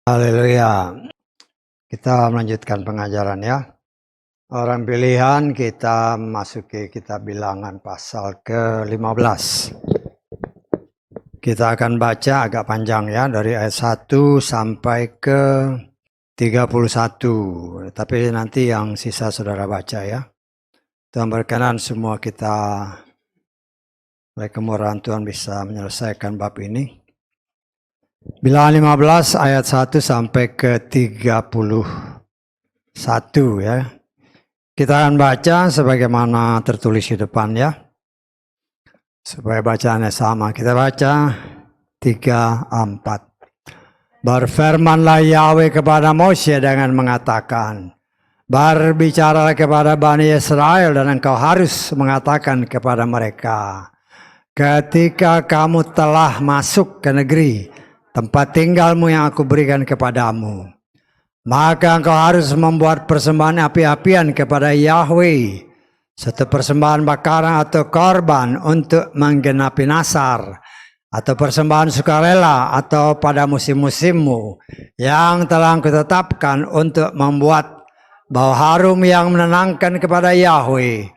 Haleluya. Kita melanjutkan pengajaran ya. Orang pilihan kita masuki kitab Bilangan pasal ke-15. Kita akan baca agak panjang ya, dari ayat 1 sampai ke 31. Tapi nanti yang sisa saudara baca ya. Tuhan berkenan semua kita oleh kemurahan Tuhan bisa menyelesaikan bab ini. Bilangan 15 ayat 1 sampai ke 31 ya. Kita akan baca sebagaimana tertulis di depan ya. Supaya bacaannya sama. Kita baca 3-4. Berfirmanlah Yahweh kepada Mose dengan mengatakan, berbicaralah kepada Bani Israel dan engkau harus mengatakan kepada mereka, ketika kamu telah masuk ke negeri tempat tinggalmu yang aku berikan kepadamu, maka engkau harus membuat persembahan api-apian kepada Yahweh, satu persembahan bakaran atau korban untuk menggenapi Nasar, atau persembahan sukarela atau pada musim-musimmu yang telah engkau tetapkan untuk membuat bau harum yang menenangkan kepada Yahweh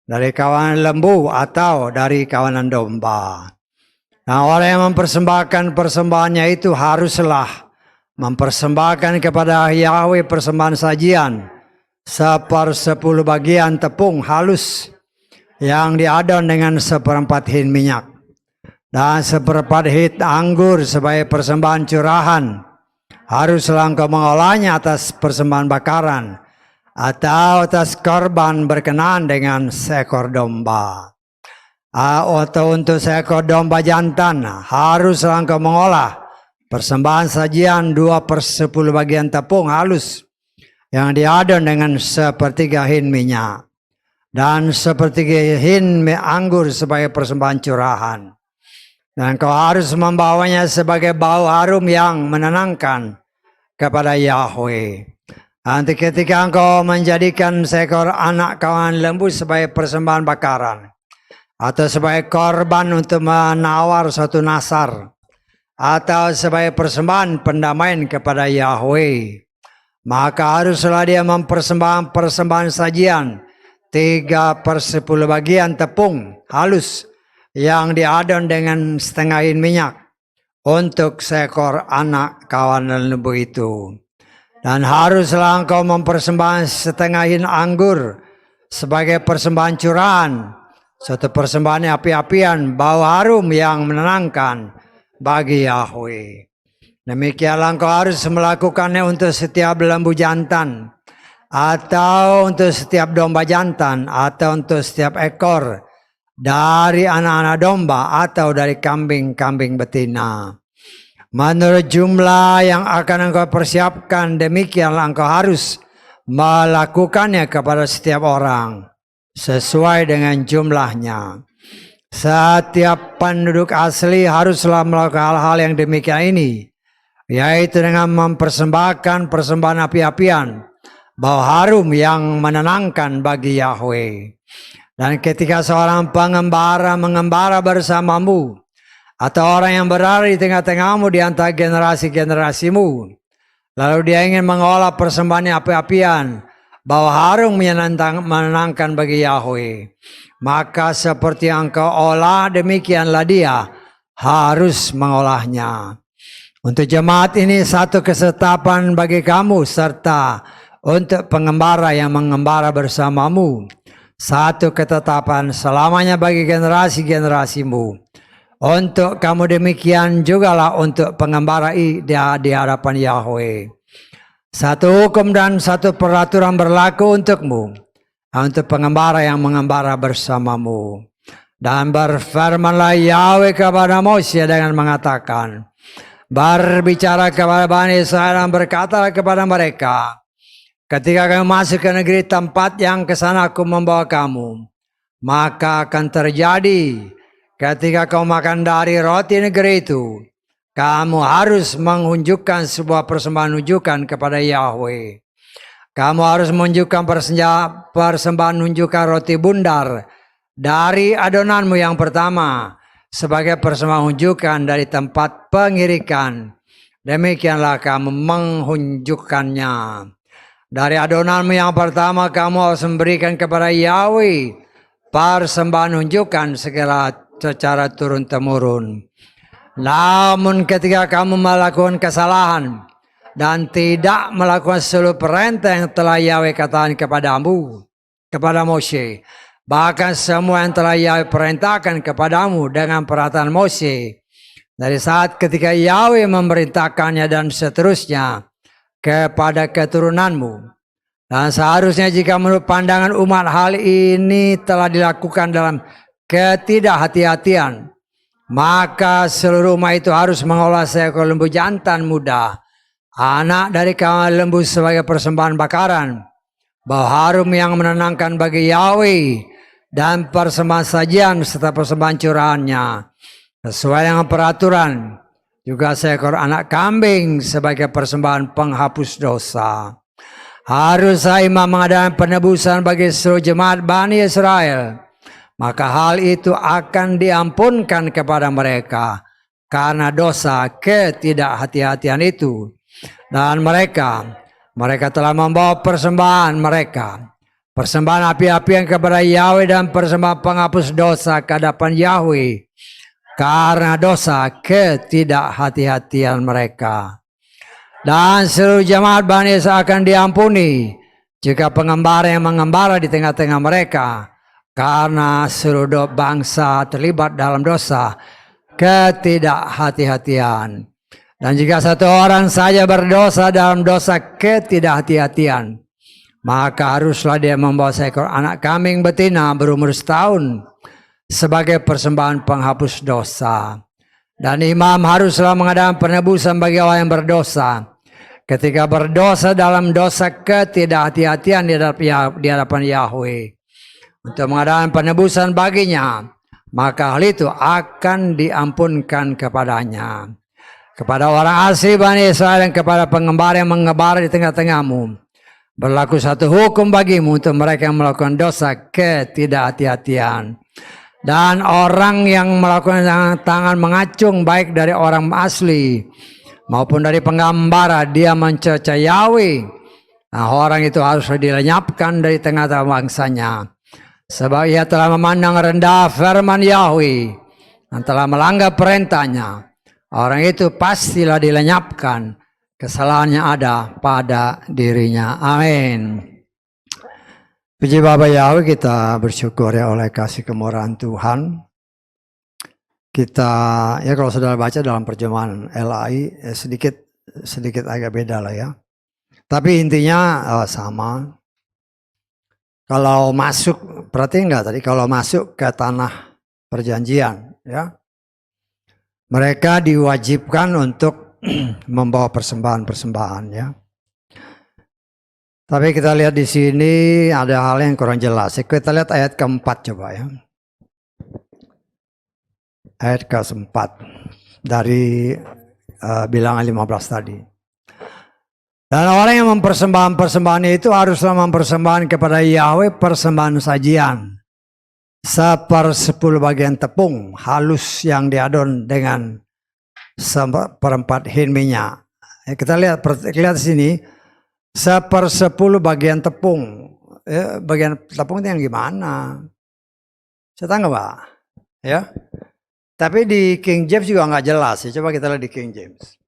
dari kawanan lembu atau dari kawanan domba. Nah, orang yang mempersembahkan persembahannya itu haruslah mempersembahkan kepada Yahweh persembahan sajian 1/10 bagian tepung halus yang diadon dengan 1/4 hin minyak dan 1/4 hin anggur sebagai persembahan curahan. Haruslah engkau mengolahnya atas persembahan bakaran atau atas korban berkenaan dengan seekor domba. Atau untuk seekor domba jantan haruslah engkau mengolah persembahan sajian 2/10 bagian tepung halus yang diadon dengan 1/3 hin minyak dan 1/3 hin anggur sebagai persembahan curahan. Dan kau harus membawanya sebagai bau harum yang menenangkan kepada Yahweh. Nanti ketika engkau menjadikan seekor anak kawanan lembu sebagai persembahan bakaran atau sebagai korban untuk menawar suatu nasar, atau sebagai persembahan pendamaian kepada Yahweh, maka haruslah dia mempersembahkan persembahan sajian 3/10 bagian tepung halus yang diadon dengan 1/2 hin minyak untuk seekor anak kawanan lembu itu. Dan haruslah engkau mempersembahkan 1/2 hin anggur sebagai persembahan curahan, suatu persembahan api-apian bau harum yang menenangkan bagi Yahweh. Demikianlah engkau harus melakukannya untuk setiap lembu jantan, atau untuk setiap domba jantan, atau untuk setiap ekor dari anak-anak domba, atau dari kambing-kambing betina. Menurut jumlah yang akan engkau persiapkan, demikianlah engkau harus melakukannya kepada setiap orang sesuai dengan jumlahnya. Setiap penduduk asli haruslah melakukan hal-hal yang demikian ini, yaitu dengan mempersembahkan persembahan api-apian bau harum yang menenangkan bagi Yahweh. Dan ketika seorang pengembara mengembara bersamamu, atau orang yang berada di tengah-tengahmu di antara generasi-generasimu, lalu dia ingin mengolah persembahan api-apian bau harum menenangkan bagi Yahweh, maka seperti yang kau olah demikianlah dia harus mengolahnya. Untuk jemaat ini satu ketetapan bagi kamu, serta untuk pengembara yang mengembara bersamamu satu ketetapan selamanya bagi generasi-generasimu. Untuk kamu demikian jugalah untuk pengembara di hadapan Yahweh. Satu hukum dan satu peraturan berlaku untukmu, untuk pengembara yang mengembara bersamamu. Dan berfirmanlah Yahweh kepada Mose dengan mengatakan, berbicara kepada Bani Israel dan berkatalah kepada mereka, ketika kamu masuk ke negeri tempat yang ke sana aku membawa kamu, maka akan terjadi ketika kau makan dari roti negeri itu, kamu harus menunjukkan sebuah persembahan unjukan kepada Yahweh. Kamu harus menunjukkan persembahan unjukan roti bundar dari adonanmu yang pertama, sebagai persembahan hunjukan dari tempat pengirikan. Demikianlah kamu menghunjukkannya. Dari adonanmu yang pertama kamu harus memberikan kepada Yahweh persembahan hunjukan segala secara turun-temurun. Namun ketika kamu melakukan kesalahan dan tidak melakukan seluruh perintah yang telah Yahweh katakan kepadamu, kepada Mose, bahkan semua yang telah Yahweh perintahkan kepadamu dengan perkataan Mose, dari saat ketika Yahweh memerintahkannya dan seterusnya kepada keturunanmu. Dan seharusnya jika menurut pandangan umat hal ini telah dilakukan dalam ketidakhati-hatian, maka seluruh umat itu harus mengolah seekor lembu jantan muda, anak dari kawanan lembu sebagai persembahan bakaran, bau harum yang menenangkan bagi Yahweh, dan persembahan sajian serta persembahan curahannya sesuai dengan peraturan. Juga seekor anak kambing sebagai persembahan penghapus dosa. Harus imam mengadakan penebusan bagi seluruh jemaat Bani Israel. Maka hal itu akan diampunkan kepada mereka karena dosa ketidakhati-hatian itu. Dan mereka telah membawa persembahan mereka, persembahan api-apian kepada Yahweh dan persembahan penghapus dosa ke hadapan Yahweh karena dosa ketidakhati-hatian mereka. Dan seluruh jemaat Bani Israel akan diampuni jika pengembara yang mengembara di tengah-tengah mereka, karena seluruh bangsa terlibat dalam dosa ketidakhati-hatian. Dan jika satu orang saja berdosa dalam dosa ketidakhati-hatian, maka haruslah dia membawa seekor anak kambing betina berumur setahun sebagai persembahan penghapus dosa. Dan imam haruslah mengadakan penebusan bagi orang yang berdosa ketika berdosa dalam dosa ketidakhati-hatian di hadapan Yahweh, untuk mengadakan penebusan baginya, maka hal itu akan diampunkan kepadanya. Kepada orang asli Bani Israel dan kepada pengembara yang mengembara di tengah-tengahmu, berlaku satu hukum bagimu untuk mereka yang melakukan dosa ketidakhati-hatian. Dan orang yang melakukan tangan mengacung, baik dari orang asli maupun dari pengembara, dia mencerca Yahweh, nah, orang itu harus dilenyapkan dari tengah-tengah bangsanya, sebab ia telah memandang rendah firman Yahweh dan telah melanggar perintahnya. Orang itu pastilah dilenyapkan, kesalahannya ada pada dirinya. Amin. Puji Bapa Yahweh, kita bersyukur ya oleh kasih kemurahan Tuhan. Kita ya kalau saudara baca dalam terjemahan LAI sedikit agak beda lah ya. Tapi intinya sama. Kalau masuk, perhatiin nggak tadi, kalau masuk ke tanah perjanjian ya, mereka diwajibkan untuk membawa persembahan-persembahan ya. Tapi kita lihat di sini ada hal yang kurang jelas. Kita lihat ayat keempat coba ya. Ayat keempat dari bilangan 15 tadi. Dan orang yang mempersembahkan persembahan itu haruslah mempersembahkan kepada Yahweh persembahan sajian 1/10 bagian tepung halus yang diadon dengan 1/4 hin minyak. Kita lihat di sini. 1/10 bagian tepung, bagian tepung itu yang gimana? Saya tahu nggak Pak? Ya, tapi di King James juga nggak jelas ya. Coba kita lihat di King James.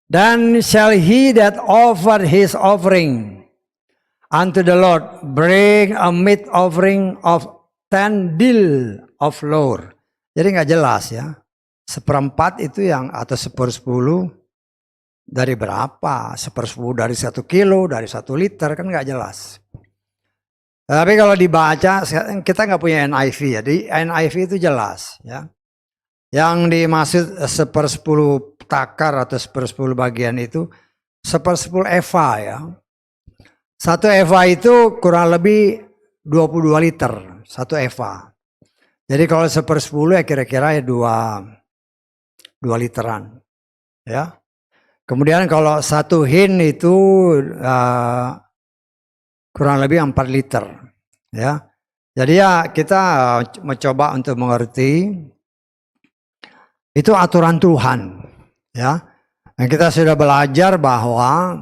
Then shall he that offered his offering unto the Lord bring a meat offering of 10 dill of flour. Jadi nggak jelas ya. 1/4 itu yang atau 1/10 dari berapa? 1/10 dari 1 kilo, dari 1 liter, kan nggak jelas. Tapi kalau dibaca, kita nggak punya NIV ya. Di NIV itu jelas ya. Yang dimaksud 1/10 takar atau 1/10 bagian itu 1/10 eva ya. 1 eva itu kurang lebih 22 liter, 1 eva. Jadi kalau 1/10 ya kira-kira ya 2 literan ya. Kemudian kalau 1 hin itu kurang lebih 4 liter ya. Jadi ya kita mencoba untuk mengerti itu aturan Tuhan, ya. Dan kita sudah belajar bahwa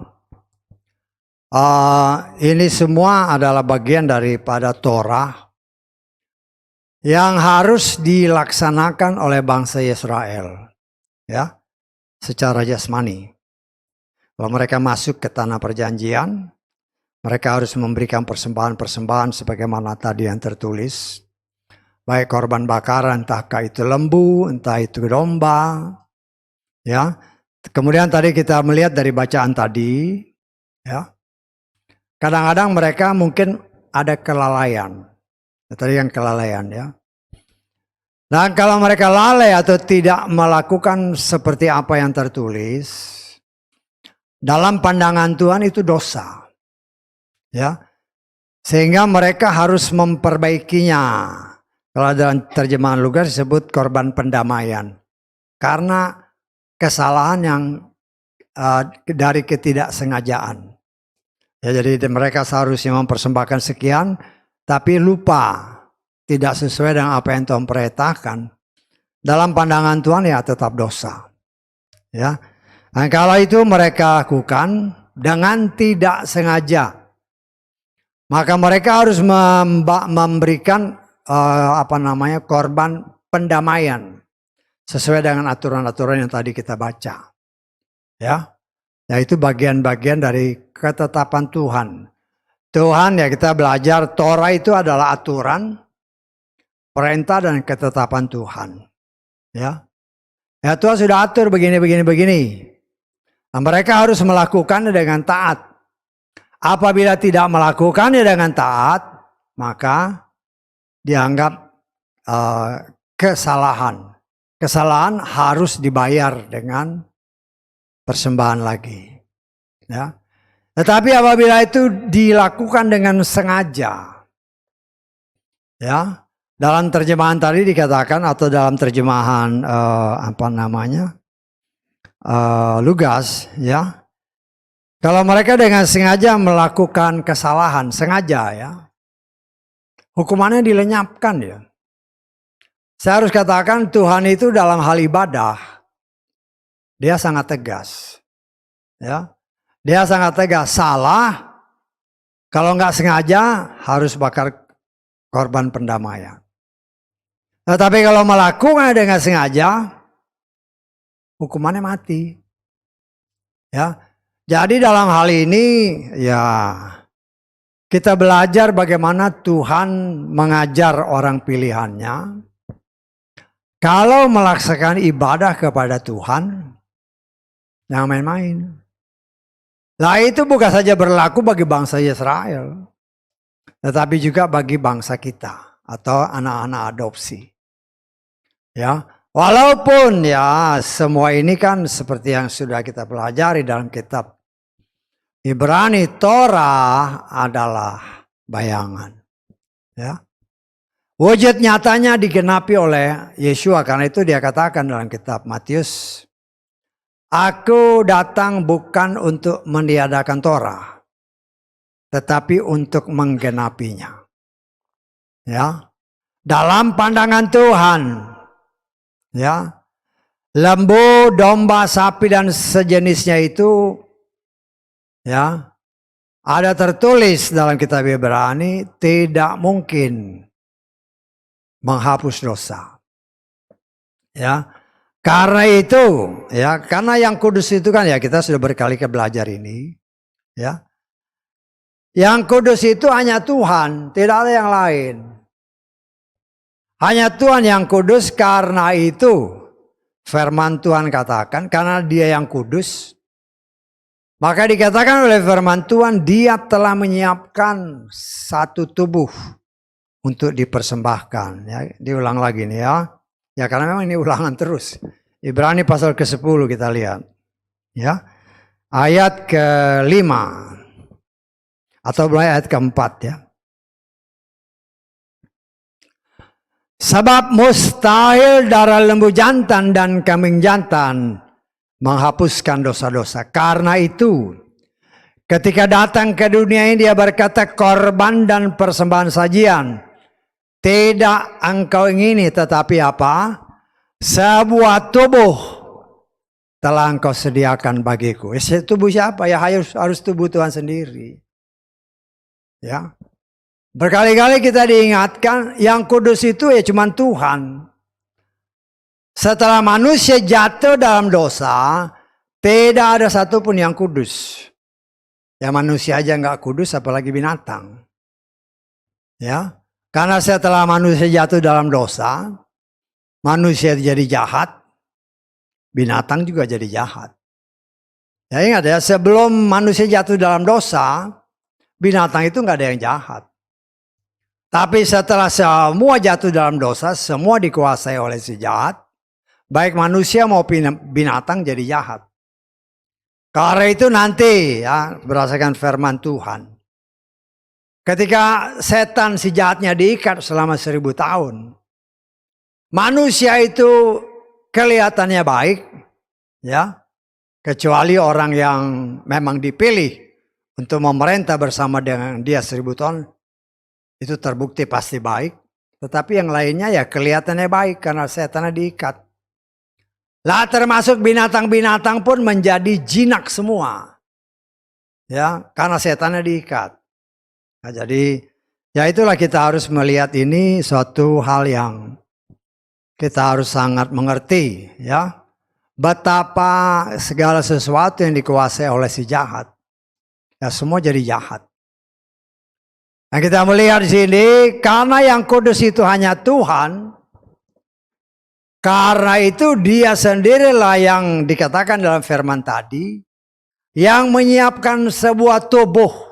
ini semua adalah bagian daripada Torah yang harus dilaksanakan oleh bangsa Israel, ya, secara jasmani. Kalau mereka masuk ke tanah perjanjian, mereka harus memberikan persembahan-persembahan sebagaimana tadi yang tertulis. Baik korban bakaran, entahkah itu lembu, entah itu domba. Ya. Kemudian tadi kita melihat dari bacaan tadi, ya. Kadang-kadang mereka mungkin ada kelalaian. Tadi yang kelalaian, ya. Dan kalau mereka lalai atau tidak melakukan seperti apa yang tertulis, dalam pandangan Tuhan itu dosa. Ya. Sehingga mereka harus memperbaikinya. Kalau dalam terjemahan Lukas disebut korban pendamaian. Karena kesalahan yang dari ketidaksengajaan. Ya, jadi mereka seharusnya mempersembahkan sekian, tapi lupa. Tidak sesuai dengan apa yang Tuhan perintahkan. Dalam pandangan Tuhan ya tetap dosa. Ya. Dan kalau itu mereka lakukan dengan tidak sengaja, maka mereka harus memberikan korban pendamaian sesuai dengan aturan-aturan yang tadi kita baca. Ya. Itu bagian-bagian dari ketetapan Tuhan. Tuhan ya kita belajar Torah itu adalah aturan, perintah dan ketetapan Tuhan. Ya. Ya Tuhan sudah atur begini. Nah, mereka harus melakukannya dengan taat. Apabila tidak melakukannya dengan taat, maka dianggap kesalahan. Kesalahan harus dibayar dengan persembahan lagi. Ya. Tetapi apabila itu dilakukan dengan sengaja, ya, dalam terjemahan tadi dikatakan atau dalam terjemahan Lukas, ya, kalau mereka dengan sengaja melakukan kesalahan, sengaja ya, hukumannya dilenyapkan ya. Saya harus katakan Tuhan itu dalam hal ibadah, dia sangat tegas. Ya, dia sangat tegas, salah, kalau nggak sengaja harus bakar korban pendamaian. Tetapi kalau melakukan dengan sengaja, hukumannya mati. Ya, jadi dalam hal ini ya kita belajar bagaimana Tuhan mengajar orang pilihannya. Kalau melaksanakan ibadah kepada Tuhan, jangan main-main. Nah itu bukan saja berlaku bagi bangsa Israel, tetapi juga bagi bangsa kita atau anak-anak adopsi. Ya, walaupun ya semua ini kan seperti yang sudah kita pelajari dalam kitab Ibrani, Torah adalah bayangan. Ya. Wujud nyatanya digenapi oleh Yesua, karena itu dia katakan dalam kitab Matius, Aku datang bukan untuk meniadakan Torah, tetapi untuk menggenapinya. Ya, dalam pandangan Tuhan, ya, lembu, domba, sapi dan sejenisnya itu, ya, ada tertulis dalam kitab Ibrani tidak mungkin menghapus dosa. Ya. Karena itu, ya, karena yang kudus itu kan ya kita sudah berkali-kali belajar ini, ya. Yang kudus itu hanya Tuhan, tidak ada yang lain. Hanya Tuhan yang kudus, karena itu firman Tuhan katakan, karena dia yang kudus, maka dikatakan oleh firman Tuhan, dia telah menyiapkan satu tubuh untuk dipersembahkan. Ya, diulang lagi nih ya. Ya karena memang ini ulangan terus. Ibrani pasal ke-10 kita lihat. Ya. Ayat ke-5. Atau mulai ayat ke-4 ya. Sebab mustahil darah lembu jantan dan kambing jantan menghapuskan dosa-dosa. Karena itu ketika datang ke dunia ini dia berkata korban dan persembahan sajian Tidak engkau ingini, tetapi apa? Sebuah tubuh telah engkau sediakan bagiku. Tubuh siapa? Ya harus tubuh Tuhan sendiri. Ya. Berkali-kali kita diingatkan yang kudus itu ya cuma Tuhan. Setelah manusia jatuh dalam dosa, tidak ada satupun yang kudus. Ya manusia aja nggak kudus, apalagi binatang. Ya, karena setelah manusia jatuh dalam dosa, manusia jadi jahat, binatang juga jadi jahat. Ya ingat ya, sebelum manusia jatuh dalam dosa, binatang itu nggak ada yang jahat. Tapi setelah semua jatuh dalam dosa, semua dikuasai oleh si jahat, baik manusia maupun binatang jadi jahat. Karena itu nanti ya berdasarkan firman Tuhan. Ketika setan si jahatnya diikat selama 1000 tahun. Manusia itu kelihatannya baik. Ya, kecuali orang yang memang dipilih untuk memerintah bersama dengan dia 1000 tahun. Itu terbukti pasti baik. Tetapi yang lainnya ya kelihatannya baik karena setannya diikat. Lah termasuk binatang-binatang pun menjadi jinak semua. Ya, karena setannya diikat. Nah, jadi ya itulah kita harus melihat ini suatu hal yang kita harus sangat mengerti ya. Betapa segala sesuatu yang dikuasai oleh si jahat. Ya semua jadi jahat. Nah kita melihat di sini karena yang kudus itu hanya Tuhan. Karena itu dia sendirilah yang dikatakan dalam firman tadi. Yang menyiapkan sebuah tubuh.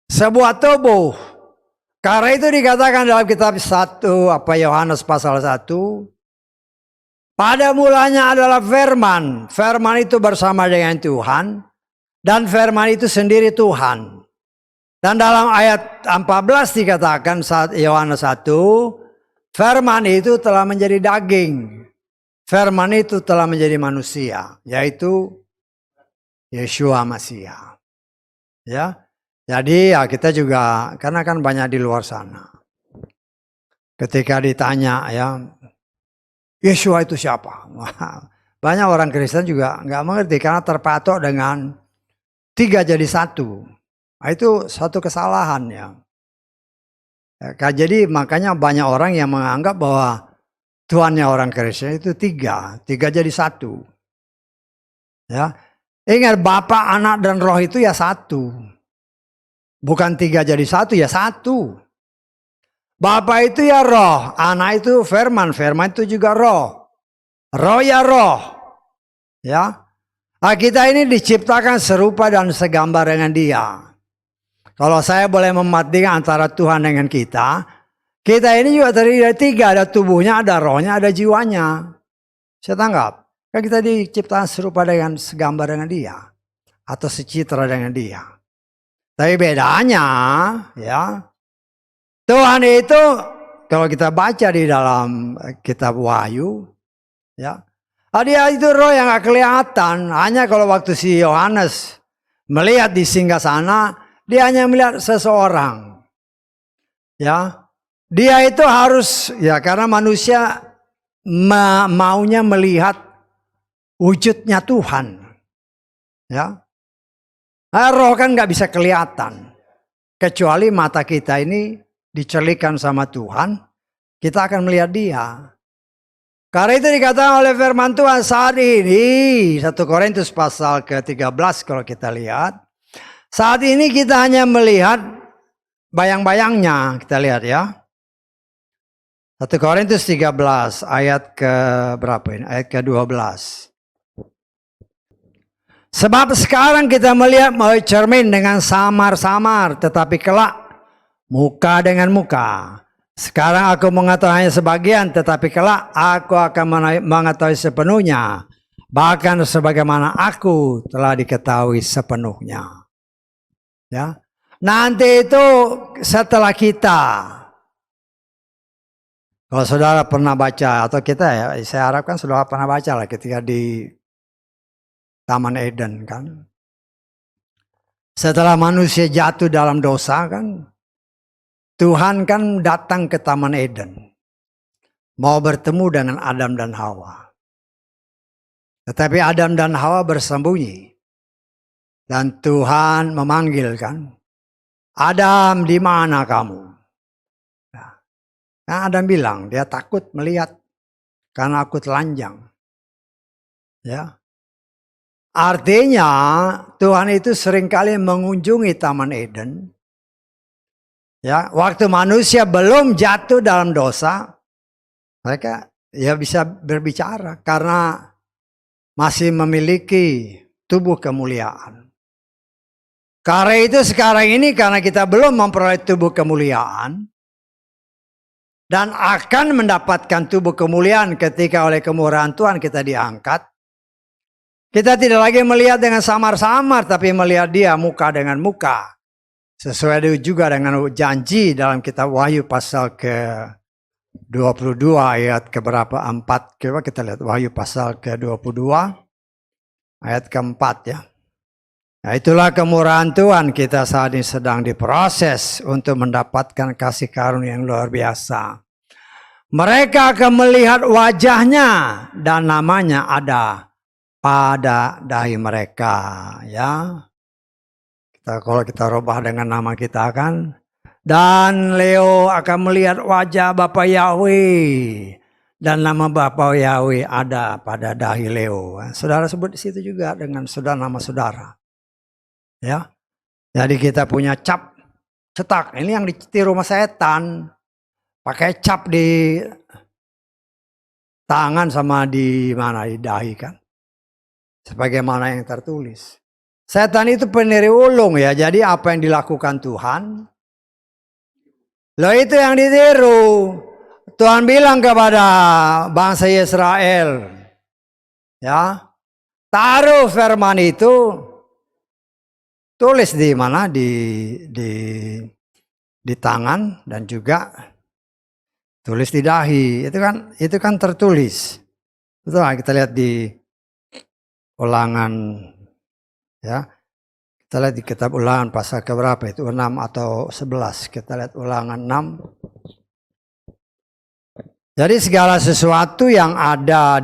Sebuah tubuh. Karena itu dikatakan dalam kitab 1 Yohanes pasal 1. Pada mulanya adalah firman. Firman itu bersama dengan Tuhan. Dan firman itu sendiri Tuhan. Dan dalam ayat 14 dikatakan saat Yohanes 1. Firman itu telah menjadi daging. Firman itu telah menjadi manusia. Yaitu Yeshua Masiah. Ya. Jadi ya kita juga, karena kan banyak di luar sana. Ketika ditanya ya, Yeshua itu siapa? Banyak orang Kristen juga nggak mengerti karena terpatok dengan 3 jadi 1. Nah, itu satu kesalahan ya. Jadi makanya banyak orang yang menganggap bahwa Tuhannya orang Kristen itu 3 jadi 1. Ya, ingat Bapa, Anak dan Roh itu ya 1. Bukan 3 jadi 1 ya 1. Bapa itu ya roh, anak itu firman, firman itu juga roh. Roh ya roh. Ya. Nah, kita ini diciptakan serupa dan segambar dengan dia. Kalau saya boleh mematikan antara Tuhan dengan kita ini juga terdiri dari 3, ada tubuhnya, ada rohnya, ada jiwanya. Saya tanggap. Kan kita diciptakan serupa dengan segambar dengan dia. Atau secitra dengan dia. Tapi bedanya ya, Tuhan itu kalau kita baca di dalam kitab Wahyu ya, dia itu roh yang gak kelihatan. Hanya kalau waktu si Yohanes melihat di singgasana, dia hanya melihat seseorang. Ya, dia itu harus ya karena manusia maunya melihat wujudnya Tuhan. Ya. Roh kan gak bisa kelihatan. Kecuali mata kita ini dicerlikan sama Tuhan, kita akan melihat dia. Karena itu dikatakan oleh firman Tuhan saat ini, 1 Korintus pasal ke-13 kalau kita lihat. Saat ini kita hanya melihat bayang-bayangnya, kita lihat ya. 1 Korintus 13 ayat ke berapa ini? Ayat ke-12. Sebab sekarang kita melihat cermin dengan samar-samar, tetapi kelak muka dengan muka. Sekarang aku mengetahui hanya sebagian, tetapi kelak aku akan mengetahui sepenuhnya. Bahkan sebagaimana aku telah diketahui sepenuhnya. Ya, nanti itu setelah kita. Kalau saudara pernah baca atau kita ya, saya harapkan saudara pernah baca lah ketika di Taman Eden kan. Setelah manusia jatuh dalam dosa kan. Tuhan kan datang ke Taman Eden, mau bertemu dengan Adam dan Hawa. Tetapi Adam dan Hawa bersembunyi. Dan Tuhan memanggil kan, Adam, di mana kamu? Nah, Adam bilang dia takut melihat karena aku telanjang. Ya, artinya Tuhan itu seringkali mengunjungi Taman Eden. Ya, waktu manusia belum jatuh dalam dosa, mereka ya bisa berbicara karena masih memiliki tubuh kemuliaan. Karena itu sekarang ini karena kita belum memperoleh tubuh kemuliaan dan akan mendapatkan tubuh kemuliaan ketika oleh kemurahan Tuhan kita diangkat. Kita tidak lagi melihat dengan samar-samar tapi melihat dia muka dengan muka. Sesuai juga dengan janji dalam kitab Wahyu pasal ke-22 ayat keberapa 4. Coba kita lihat Wahyu pasal ke-22 ayat ke-4 ya. Nah, itulah kemurahan Tuhan, kita saat ini sedang diproses untuk mendapatkan kasih karunia yang luar biasa. Mereka akan melihat wajahnya dan namanya ada pada dahi mereka. Ya, kalau kita rubah dengan nama kita kan. Dan Leo akan melihat wajah Bapa Yahweh. Dan nama Bapa Yahweh ada pada dahi Leo. Saudara sebut di situ juga dengan nama saudara. Ya, jadi kita punya cap cetak. Ini yang ditiru sama setan, pakai cap di tangan sama di mana di dahi kan, sebagaimana yang tertulis. Setan itu peniru ulung ya. Jadi apa yang dilakukan Tuhan, lo itu yang ditiru. Tuhan bilang kepada bangsa Israel, ya, taruh firman itu. Tulis di mana di tangan dan juga tulis di dahi. Itu kan tertulis. Betul, kita lihat di Ulangan ya. Kita lihat di kitab Ulangan pasal keberapa itu 6 atau 11. Kita lihat Ulangan 6. Jadi segala sesuatu yang ada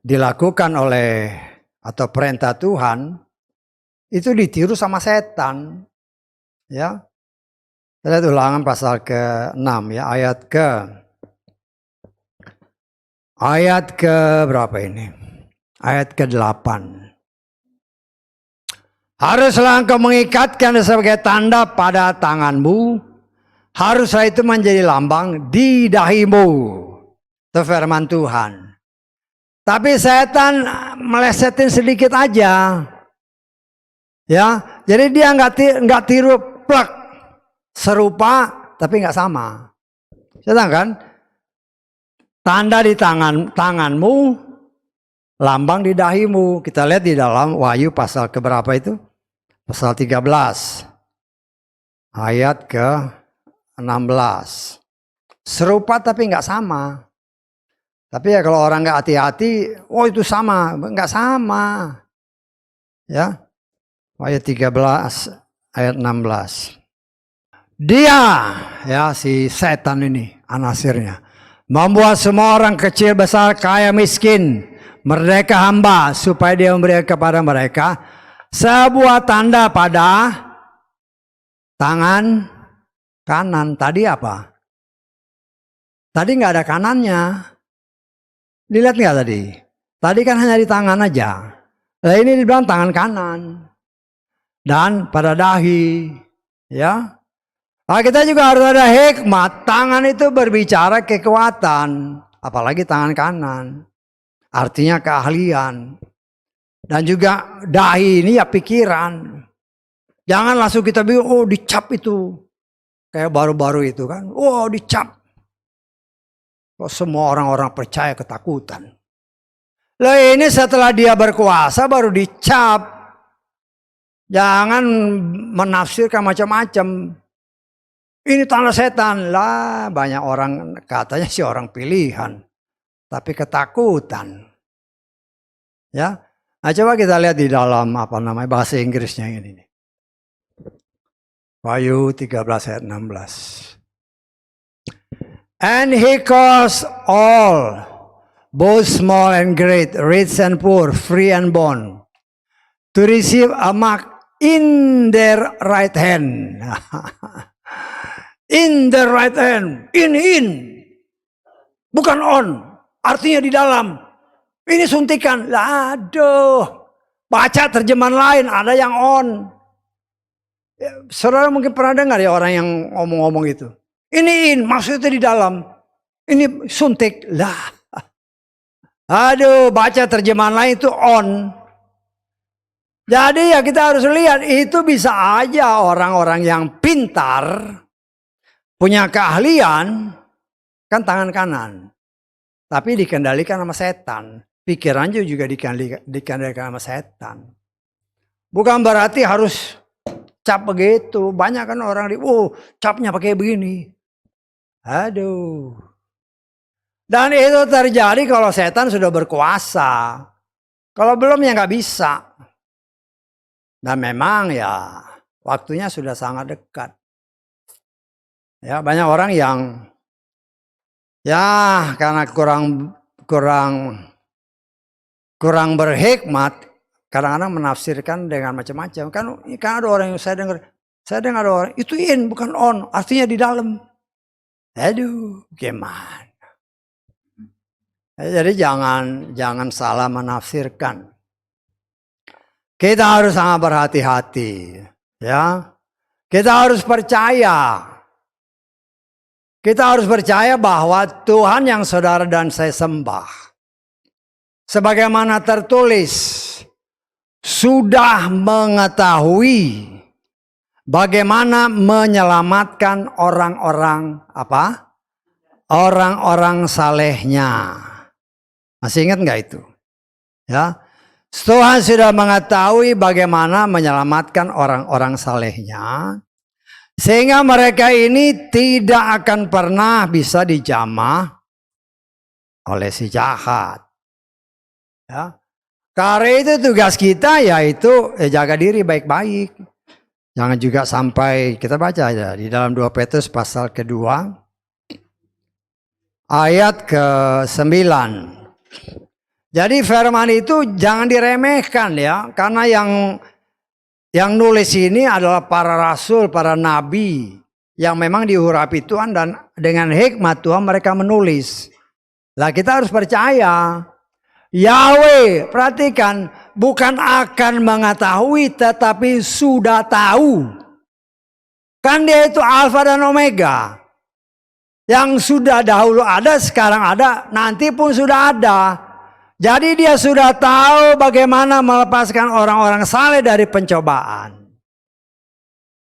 dilakukan oleh atau perintah Tuhan itu ditiru sama setan, ya. Kita lihat Ulangan pasal ke-6 ya, ayat ke berapa ini? Ayat ke-8. Haruslah engkau mengikatkan sebagai tanda pada tanganmu, haruslah itu menjadi lambang di dahimu. Itu firman Tuhan. Tapi setan melesetin sedikit aja. Ya, jadi dia nggak tiru plak serupa tapi nggak sama. Sedangkan tanda di tanganmu, lambang di dahimu. Kita lihat di dalam Wahyu pasal keberapa itu? Pasal 13 ayat ke-16. Serupa tapi nggak sama. Tapi ya kalau orang nggak hati-hati, oh itu sama, nggak sama. Ya. Ayat 13, ayat 16. Dia, ya si setan ini, anasirnya, membuat semua orang kecil, besar, kaya, miskin, merdeka, hamba, supaya dia memberi kepada mereka sebuah tanda pada tangan kanan. Tadi apa? Tadi nggak ada kanannya. Dilihat nggak tadi? Tadi kan hanya di tangan aja. Nah ini dibilang tangan kanan. Dan pada dahi, ya. Nah, kita juga harus ada hikmat. Tangan itu berbicara kekuatan, apalagi tangan kanan. Artinya keahlian. Dan juga dahi ini ya pikiran. Jangan langsung kita bilang, oh dicap itu. Kayak baru-baru itu kan, oh dicap. Kok semua orang-orang percaya ketakutan. Lah ini setelah dia berkuasa baru dicap. Jangan menafsirkan macam-macam. Ini tanda setan lah, banyak orang katanya sih orang pilihan, tapi ketakutan. Ya, nah coba kita lihat di dalam bahasa Inggrisnya ini. Wahyu 13 ayat 16. And he calls all, both small and great, rich and poor, free and bond, to receive a mark in their right hand. In the right hand. In. Bukan on. Artinya di dalam. Ini suntikan. Aduh. Baca terjemahan lain. Ada yang on. Saudara mungkin pernah dengar ya orang yang ngomong-ngomong itu. Ini in. Maksudnya di dalam. Ini suntik. Lah. Aduh. Baca terjemahan lain itu on. Jadi ya kita harus lihat. Itu bisa aja orang-orang yang pintar. Punya keahlian, kan tangan kanan. Tapi dikendalikan sama setan. Pikiran juga dikendalikan sama setan. Bukan berarti harus cap begitu. Banyak kan orang, capnya pakai begini. Aduh. Dan itu terjadi kalau setan sudah berkuasa. Kalau belum ya nggak bisa. Dan memang ya waktunya sudah sangat dekat. Ya, banyak orang yang ya karena kurang berhikmat, kadang-kadang menafsirkan dengan macam-macam. Kan ada orang yang saya dengar ada orang itu in bukan on, artinya di dalam. Aduh, gimana? Jadi jangan salah menafsirkan. Kita harus sangat berhati-hati, ya. Kita harus percaya. Kita harus percaya bahwa Tuhan yang saudara dan saya sembah, sebagaimana tertulis, sudah mengetahui bagaimana menyelamatkan orang-orang apa? Orang-orang salehnya. Masih ingat nggak itu? Ya, Tuhan sudah mengetahui bagaimana menyelamatkan orang-orang salehnya. Sehingga mereka ini tidak akan pernah bisa dijamah oleh si jahat. Ya. Karena itu tugas kita yaitu jaga diri baik-baik. Jangan juga sampai, kita baca aja di dalam 2 Petrus pasal kedua ayat ke-9. Jadi firman itu jangan diremehkan ya. Karena yang nulis ini adalah para rasul, para nabi yang memang diurapi Tuhan dan dengan hikmat Tuhan mereka menulis. Lah kita harus percaya. Yahweh, perhatikan, bukan akan mengetahui tetapi sudah tahu. Kan dia itu Alfa dan Omega. Yang sudah dahulu ada, sekarang ada, nanti pun sudah ada. Jadi dia sudah tahu bagaimana melepaskan orang-orang saleh dari pencobaan.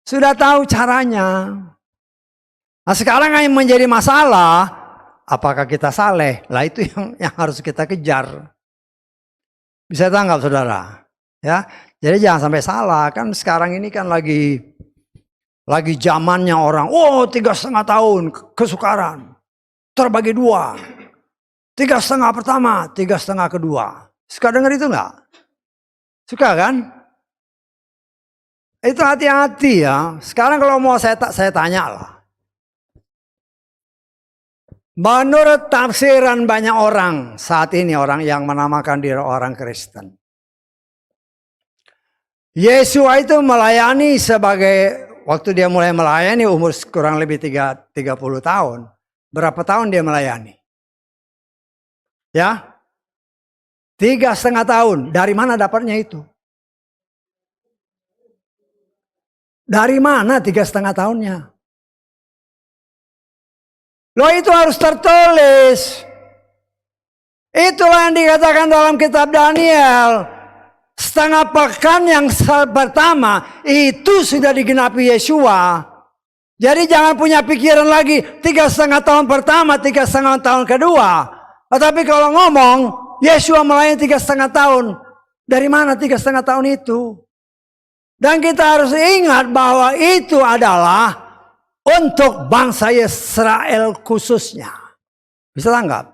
Sudah tahu caranya. Nah sekarang yang menjadi masalah, apakah kita saleh? Lah itu yang harus kita kejar. Bisa tanggap saudara? Ya, jadi jangan sampai salah. Kan sekarang ini kan lagi zamannya orang, 3,5 tahun kesukaran. Terbagi 2. 3,5 pertama, 3,5 kedua. Suka dengar itu enggak? Suka kan? Itu hati-hati ya. Sekarang kalau mau saya tanya lah. Menurut tafsiran banyak orang saat ini, orang yang menamakan diri orang Kristen, Yesus itu melayani sebagai, waktu dia mulai melayani umur kurang lebih 30 tahun. Berapa tahun dia melayani? Ya, 3,5 tahun. Dari mana dapatnya itu? Dari mana 3,5 tahunnya? Loh itu harus tertulis. Itulah yang dikatakan dalam kitab Daniel. Setengah pekan yang pertama itu sudah digenapi Yeshua. Jadi jangan punya pikiran lagi 3,5 tahun pertama, 3,5 tahun kedua. Tetapi kalau ngomong, Yeshua melayani 3,5 tahun. Dari mana 3,5 tahun itu? Dan kita harus ingat bahwa itu adalah untuk bangsa Israel khususnya. Bisa tanggap?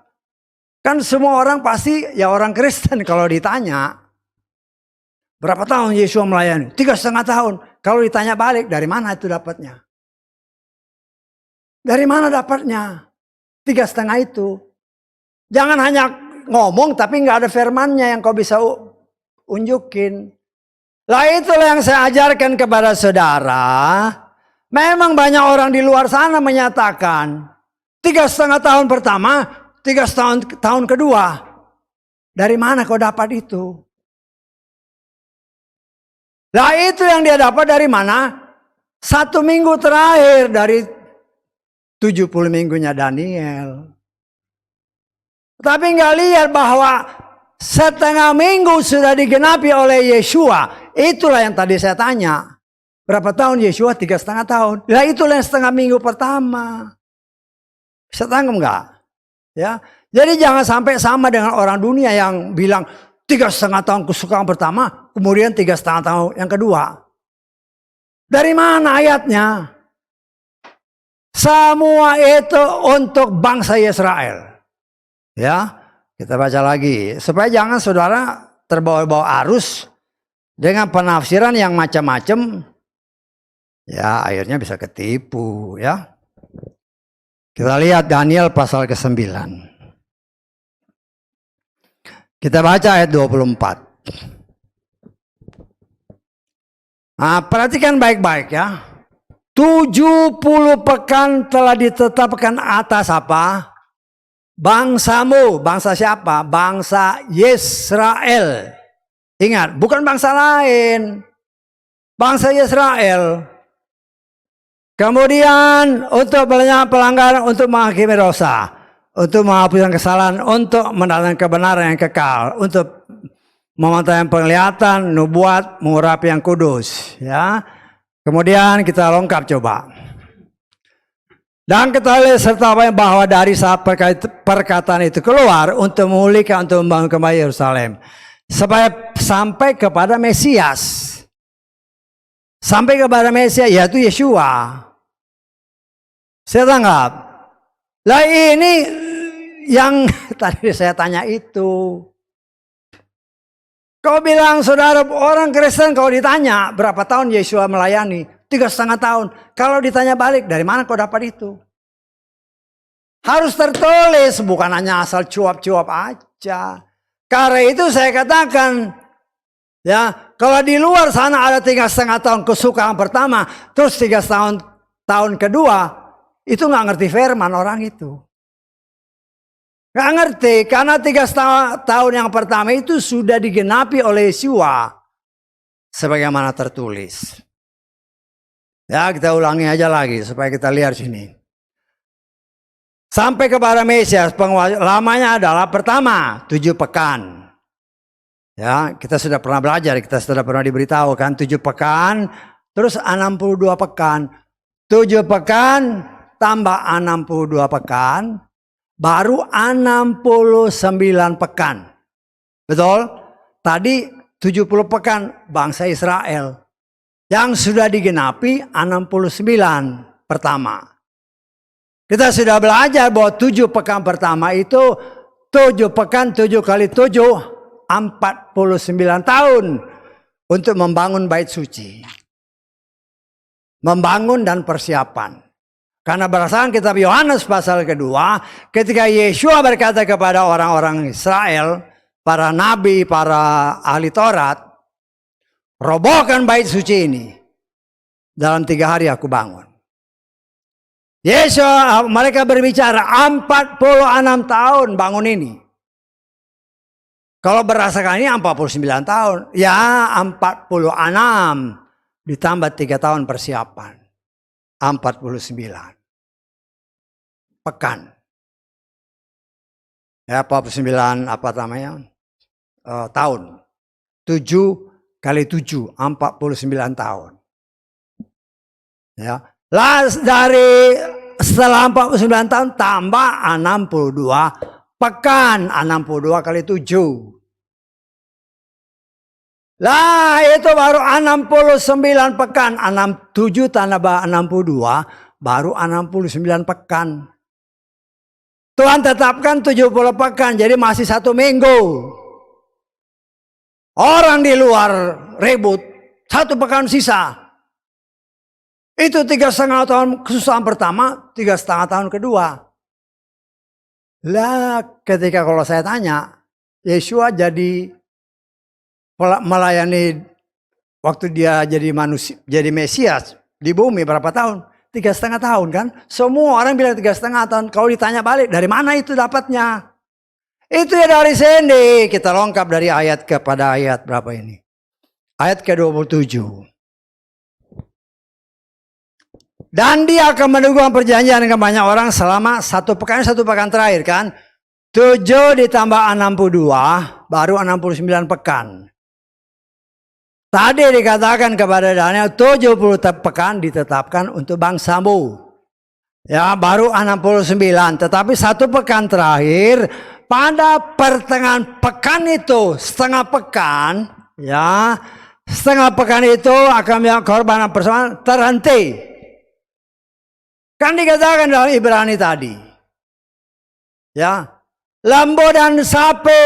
Kan semua orang pasti ya orang Kristen kalau ditanya. Berapa tahun Yeshua melayani? 3,5 tahun. kalau ditanya balik, dari mana itu dapatnya? Dari mana dapatnya? 3,5 itu. Jangan hanya ngomong tapi nggak ada firmannya yang kau bisa unjukin. Lah itulah yang saya ajarkan kepada saudara. Memang banyak orang di luar sana menyatakan 3,5 tahun pertama, 3,5 tahun kedua. Dari mana kau dapat itu? Lah itu yang dia dapat dari mana? 1 minggu terakhir dari 70 minggunya Daniel. Tapi nggak lihat bahwa setengah minggu sudah digenapi oleh Yeshua. Itulah yang tadi saya tanya. Berapa tahun Yeshua? 3,5 tahun. Nah itulah yang setengah minggu pertama. Bisa tanggung nggak? Ya. Jadi jangan sampai sama dengan orang dunia yang bilang 3,5 tahun kesukaan pertama, kemudian 3,5 tahun yang kedua. Dari mana ayatnya? Semua itu untuk bangsa Israel. Ya, kita baca lagi supaya jangan saudara terbawa-bawa arus dengan penafsiran yang macam-macam. Ya, akhirnya bisa ketipu ya. Kita lihat Daniel pasal ke-9. Kita baca ayat 24. Nah, perhatikan baik-baik ya. 70 pekan telah ditetapkan atas apa? Bangsamu. Bangsa siapa? Bangsa Yisrael. Ingat, bukan bangsa lain. Bangsa Yisrael. Kemudian untuk pelanggaran, untuk menghakimi dosa, untuk menghapuskan kesalahan, untuk mendatangkan kebenaran yang kekal, untuk memantapkan penglihatan, nubuat, mengurapi yang kudus. Ya. Kemudian kita lengkap coba. Dan ketahui serta bahwa dari saat perkataan itu keluar untuk memulihkan, untuk membangun kembali Yerusalem, supaya sampai kepada Mesias. Sampai kepada Mesias, yaitu Yeshua. Saya tanggap. Lah ini yang tadi saya tanya itu. Kau bilang saudara orang Kristen, kau ditanya berapa tahun Yeshua melayani? 3,5 tahun. Kalau ditanya balik, dari mana kau dapat itu? Harus tertulis, bukan hanya asal cuap-cuap aja. Karena itu saya katakan, ya, kalau di luar sana ada 3,5 tahun kesukaan pertama, terus 3 tahun kedua, itu nggak ngerti firman orang itu. Nggak ngerti, karena 3 tahun yang pertama itu sudah digenapi oleh Yeshua, sebagaimana tertulis. Ya, kita ulangi aja lagi supaya kita lihat sini. Sampai kepada Mesias, lamanya adalah pertama 7 pekan. Ya, kita sudah pernah belajar, kita sudah pernah diberitahu kan 7 pekan, terus 62 pekan. 7 pekan tambah 62 pekan, baru 69 pekan. Betul? Tadi 70 pekan bangsa Israel. Yang sudah digenapi 69 pertama. Kita sudah belajar bahwa 7 pekan pertama itu 7 pekan 7 kali 7 49 tahun untuk membangun bait suci. Membangun dan persiapan. Karena berdasarkan kitab Yohanes pasal kedua, ketika Yeshua berkata kepada orang-orang Israel, para nabi, para ahli Taurat, robohkan bait suci ini. Dalam 3 hari aku bangun. Yeshua, mereka berbicara 46 tahun bangun ini. Kalau berdasarkan ini 49 tahun. Ya 46 ditambah 3 tahun persiapan. 49 pekan. Ya 49 apa namanya? Tahun. 7 kali 7, 49 tahun. Ya. Dari setelah 49 tahun tambah 62 pekan. 62 kali 7. Lah itu baru 69 pekan. 67 tambah 62 baru 69 pekan. Tuhan tetapkan 70 pekan, jadi masih 1 minggu. Orang di luar ribut, 1 pekan sisa. Itu 3,5 tahun kesusahan pertama, 3,5 tahun kedua. Lah ketika kalau saya tanya, Yeshua jadi melayani waktu dia jadi manusia, jadi Mesias di bumi berapa tahun? 3,5 tahun kan? Semua orang bilang 3,5 tahun. Kalau ditanya balik, dari mana itu dapatnya? Itu ya dari sini. Kita lengkap dari ayat kepada ayat berapa ini? Ayat ke-27. Dan dia akan mendukung perjanjian dengan banyak orang selama satu pekan terakhir kan. 7 ditambah 62 baru 69 pekan. Tadi dikatakan kepada Daniel 70 pekan ditetapkan untuk bangsamu. Ya baru 69. Tetapi satu pekan terakhir pada pertengahan pekan itu setengah pekan. Ya setengah pekan itu akan yang korban persembahan terhenti. Kan dikatakan dalam Ibrani tadi. Ya. Lembu dan sapi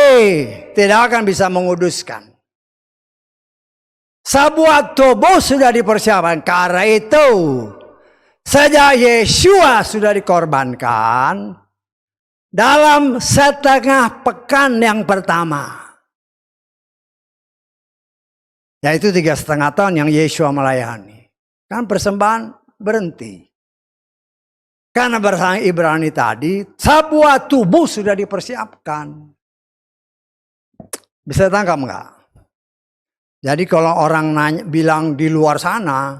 tidak akan bisa menguduskan. Sebuah tubuh sudah dipersiapkan. Karena itu, sejak Yeshua sudah dikorbankan dalam setengah pekan yang pertama. Yaitu 3,5 tahun yang Yeshua melayani. Kan persembahan berhenti. Karena bersama Ibrani tadi, sebuah tubuh sudah dipersiapkan. Bisa tangkap enggak? Jadi kalau orang bilang di luar sana,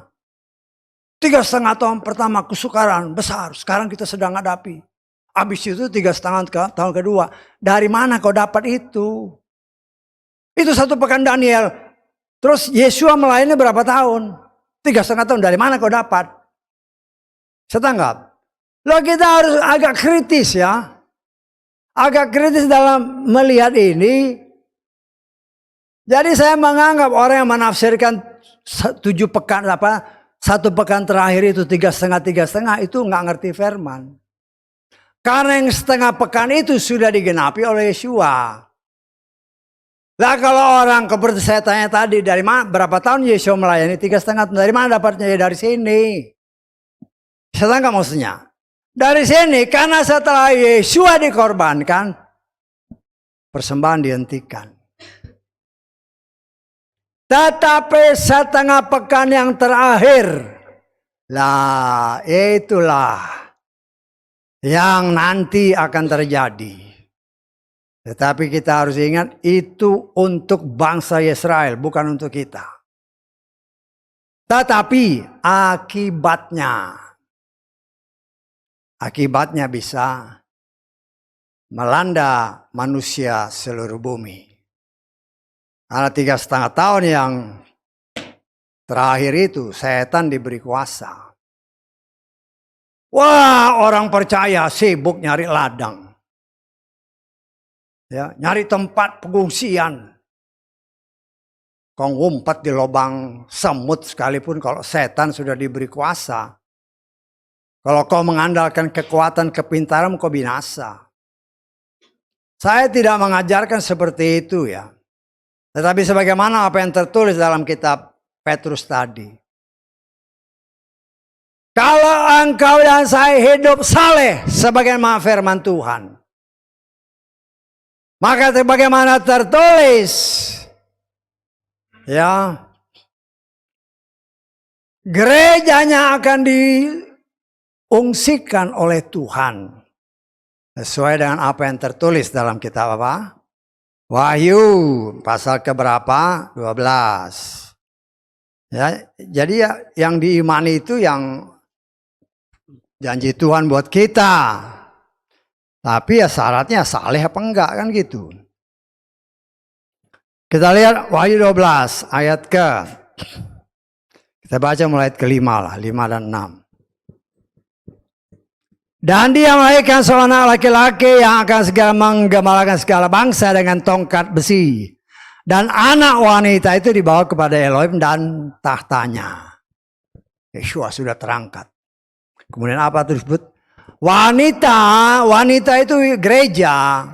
3,5 tahun pertama kesukaran besar, sekarang kita sedang hadapi. Habis itu 3,5 tahun kedua, dari mana kau dapat itu? Itu satu pekan Daniel. Terus Yeshua melayani berapa tahun? 3,5 tahun, dari mana kau dapat? Setanggap? Loh kita harus agak kritis ya. Agak kritis dalam melihat ini. Jadi saya menganggap orang yang menafsirkan 1 pekan terakhir itu 3,5 itu nggak ngerti firman. Karena yang setengah pekan itu sudah digenapi oleh Yeshua. Lah kalau orang seperti saya tanya tadi, dari mana berapa tahun Yeshua melayani? 3,5 tahun. Dari mana dapatnya? Ya dari sini. Saya tanya maksudnya. Dari sini, karena setelah Yeshua dikorbankan, persembahan dihentikan. Tetapi setengah pekan yang terakhir, lah itulah yang nanti akan terjadi. Tetapi kita harus ingat, itu untuk bangsa Israel, bukan untuk kita. Tetapi akibatnya bisa melanda manusia seluruh bumi. Karena 3,5 tahun yang terakhir itu setan diberi kuasa. Wah, orang percaya sibuk nyari ladang. Ya, nyari tempat pengungsian. Kau ngumpet di lubang semut sekalipun kalau setan sudah diberi kuasa. Kalau kau mengandalkan kekuatan kepintaran, kau binasa. Saya tidak mengajarkan seperti itu ya. Tetapi sebagaimana apa yang tertulis dalam kitab Petrus tadi. Kalau engkau dan saya hidup saleh sebagaimana firman Tuhan. Maka sebagaimana tertulis. Ya. Gerejanya akan diungsikan oleh Tuhan. Sesuai dengan apa yang tertulis dalam kitab apa? Wahyu pasal keberapa? 12. Ya, jadi ya, yang diimani itu yang janji Tuhan buat kita. Tapi ya syaratnya saleh apa enggak kan gitu. Kita lihat Wahyu 12 ayat kita baca mulai ayat ke-5 lah, 5 dan 6. Dan dia melahirkan seorang anak laki-laki yang akan segala menggembalakan segala bangsa dengan tongkat besi. Dan anak wanita itu dibawa kepada Elohim dan tahtanya. Yeshua sudah terangkat. Kemudian apa itu disebut? Wanita itu gereja.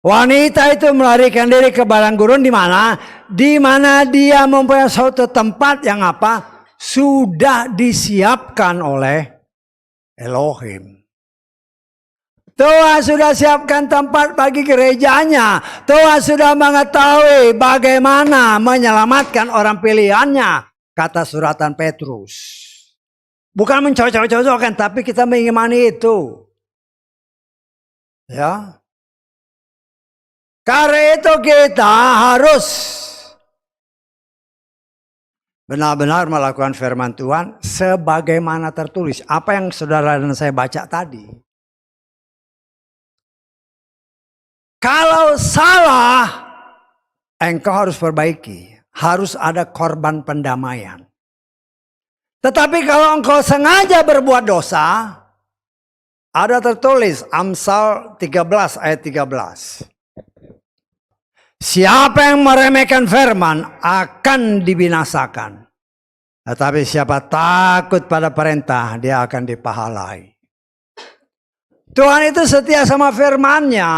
Wanita itu melarikan diri ke padang gurun di mana? Di mana dia mempunyai suatu tempat yang apa? sudah disiapkan oleh Elohim. Tuhan sudah siapkan tempat bagi gerejanya. Tuhan sudah mengetahui bagaimana menyelamatkan orang pilihannya, kata suratan Petrus. Bukan mencocok-cocokkan, tapi kita mengimani itu. Ya. Karena itu kita harus benar-benar melakukan firman Tuhan sebagaimana tertulis. Apa yang saudara dan saya baca tadi. Kalau salah, engkau harus perbaiki. Harus ada korban pendamaian. Tetapi kalau engkau sengaja berbuat dosa, ada tertulis Amsal 13 ayat 13. Siapa yang meremehkan firman akan dibinasakan. Tetapi siapa takut pada perintah, dia akan dipahalai. Tuhan itu setia sama firman-Nya.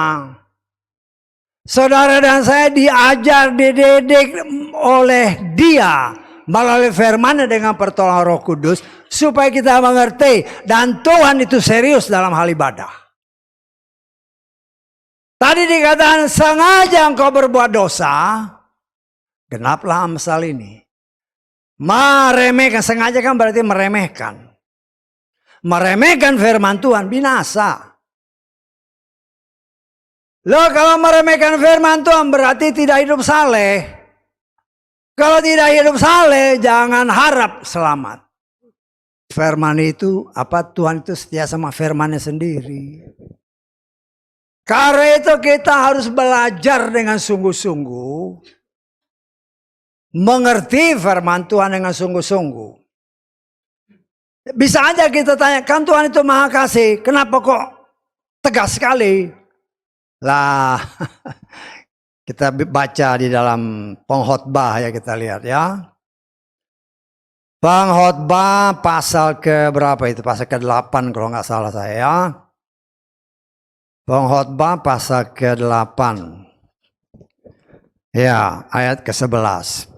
Saudara dan saya diajar, dididik oleh Dia melalui firman-Nya dengan pertolongan Roh Kudus supaya kita mengerti, dan Tuhan itu serius dalam hal ibadah. Tadi dikatakan sengaja engkau berbuat dosa, genaplah Amsal ini. Meremehkan, sengaja kan berarti meremehkan. Meremehkan firman Tuhan binasa. Loh, kalau meremehkan firman Tuhan berarti tidak hidup saleh. Kalau tidak hidup saleh, jangan harap selamat. Firman itu, Tuhan itu setia sama firman-Nya sendiri. Karena itu kita harus belajar dengan sungguh-sungguh. Mengerti firman Tuhan dengan sungguh-sungguh. Bisa aja kita tanya, kan Tuhan itu Maha Kasih, kenapa kok tegas sekali? Lah, kita baca di dalam Pengkhotbah ya, kita lihat ya. Pengkhotbah pasal ke berapa itu? Pasal ke-8 kalau nggak salah saya ya. Pengkhotbah pasal ke-8. Ya, ayat ke-11.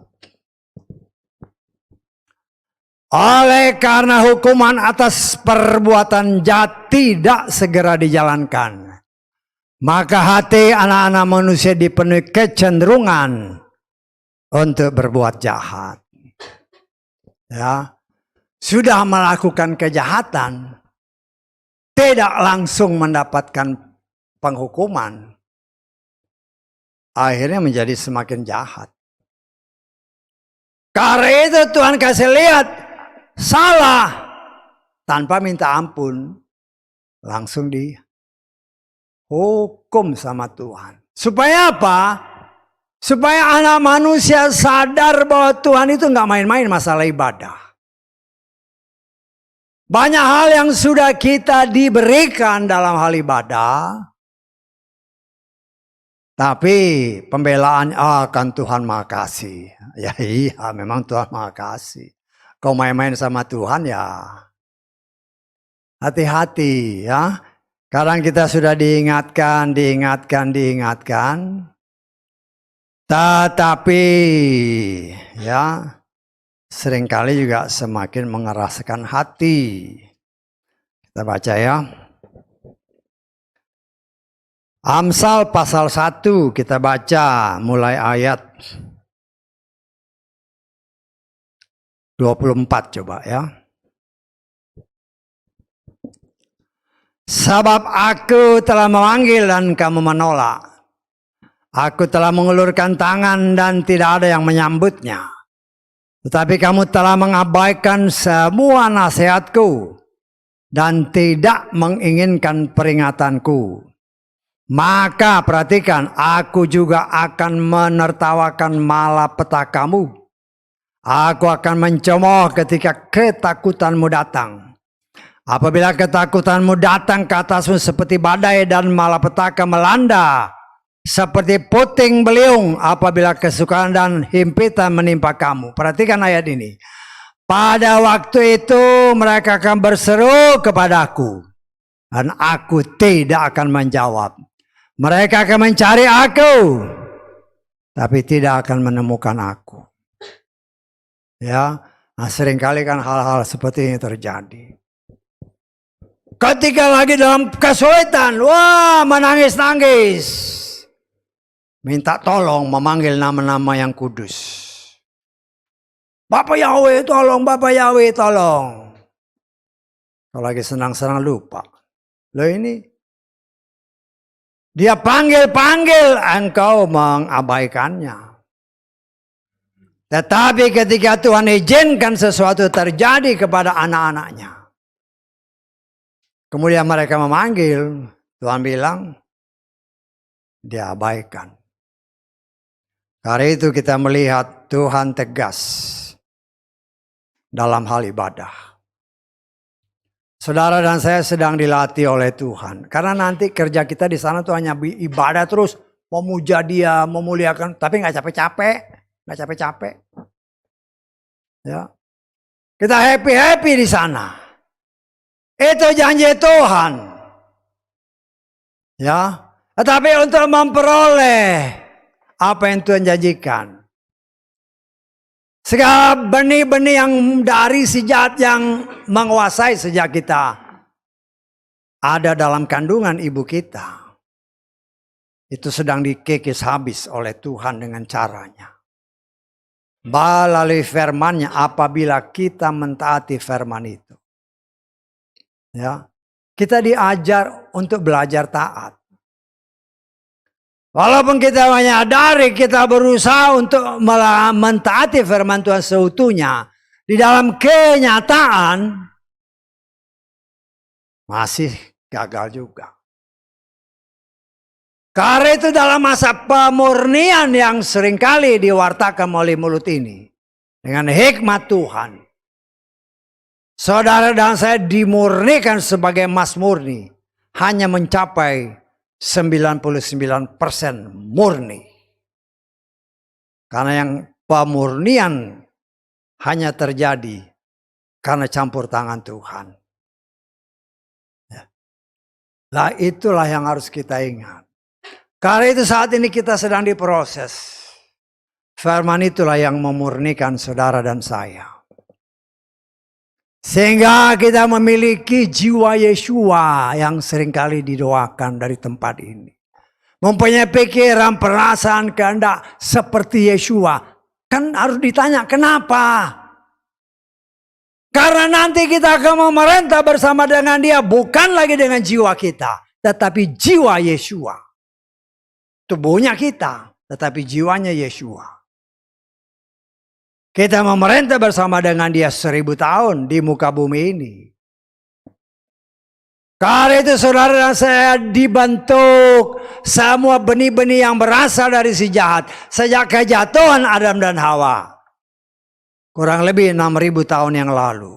Oleh karena hukuman atas perbuatan jahat tidak segera dijalankan, maka hati anak-anak manusia dipenuhi kecenderungan untuk berbuat jahat. Ya, sudah melakukan kejahatan, tidak langsung mendapatkan penghukuman, akhirnya menjadi semakin jahat. Karena itu Tuhan kasih lihat salah tanpa minta ampun, langsung dihukum sama Tuhan. Supaya apa? Supaya anak manusia sadar bahwa Tuhan itu nggak main-main masalah ibadah. Banyak hal yang sudah kita diberikan dalam hal ibadah, tapi pembelaan kan Tuhan Maha Kasih. Ya iya, memang Tuhan Maha Kasih. Kau main-main sama Tuhan ya hati-hati ya. Kadang kita sudah diingatkan. Tetapi ya seringkali juga semakin mengeraskan hati. Kita baca ya. Amsal pasal 1 kita baca mulai ayat 24 coba ya. Sebab aku telah memanggil dan kamu menolak. Aku telah mengulurkan tangan dan tidak ada yang menyambutnya. Tetapi kamu telah mengabaikan semua nasihatku dan tidak menginginkan peringatanku. Maka perhatikan, aku juga akan menertawakan malapetakamu. Aku akan mencemooh ketika ketakutanmu datang. Apabila ketakutanmu datang ke atasmu seperti badai dan malapetaka melanda, seperti puting beliung apabila kesukaran dan himpitan menimpa kamu. Perhatikan ayat ini. Pada waktu itu mereka akan berseru kepadaku, dan aku tidak akan menjawab. Mereka akan mencari aku, tapi tidak akan menemukan aku. Ya, Nah, seringkali kan hal-hal seperti ini terjadi. Ketika lagi dalam kesulitan, wah menangis-nangis. Minta tolong memanggil nama-nama yang kudus. Bapak Yahweh tolong, Bapak Yahweh tolong. Kalau lagi senang-senang lupa. Loh ini, dia panggil-panggil, engkau mengabaikannya. Tetapi ketika Tuhan izinkan sesuatu terjadi kepada anak-anaknya, kemudian mereka memanggil, Tuhan bilang, dia abaikan. Karena itu kita melihat Tuhan tegas dalam hal ibadah. Saudara dan saya sedang dilatih oleh Tuhan. Karena nanti kerja kita di sana tuh hanya ibadah terus, memuja Dia, memuliakan, tapi nggak capek-capek. Nggak capek-capek. Ya. Kita happy-happy di sana. Itu janji Tuhan. Ya. Tetapi untuk memperoleh apa yang Tuhan janjikan, segala benih-benih yang dari si jahat yang menguasai sejak kita ada dalam kandungan ibu kita, itu sedang dikikis habis oleh Tuhan dengan caranya. Melalui firman-Nya apabila kita mentaati firman itu. Ya, kita diajar untuk belajar taat. Walaupun kita menyadari kita berusaha untuk mentaati firman Tuhan seutuhnya, di dalam kenyataan masih gagal juga. Karena itu dalam masa pemurnian yang seringkali diwartakan oleh mulut ini, dengan hikmat Tuhan, saudara dan saya dimurnikan sebagai emas murni, hanya mencapai 99% murni. Karena yang pemurnian hanya terjadi karena campur tangan Tuhan. Nah itulah yang harus kita ingat. Karena itu saat ini kita sedang diproses. Firman itulah yang memurnikan saudara dan saya. Sehingga kita memiliki jiwa Yeshua yang seringkali didoakan dari tempat ini. Mempunyai pikiran, perasaan, kehendak seperti Yeshua. Kan harus ditanya kenapa? Karena nanti kita akan memerintah bersama dengan Dia. Bukan lagi dengan jiwa kita. Tetapi jiwa Yeshua. Tubuhnya kita, tetapi jiwanya Yeshua. Kita memerintah bersama dengan Dia 1000 tahun di muka bumi ini. Karena itu saudara dan saya dibentuk semua benih-benih yang berasal dari si jahat. Sejak kejatuhan Adam dan Hawa. Kurang lebih 6000 tahun yang lalu.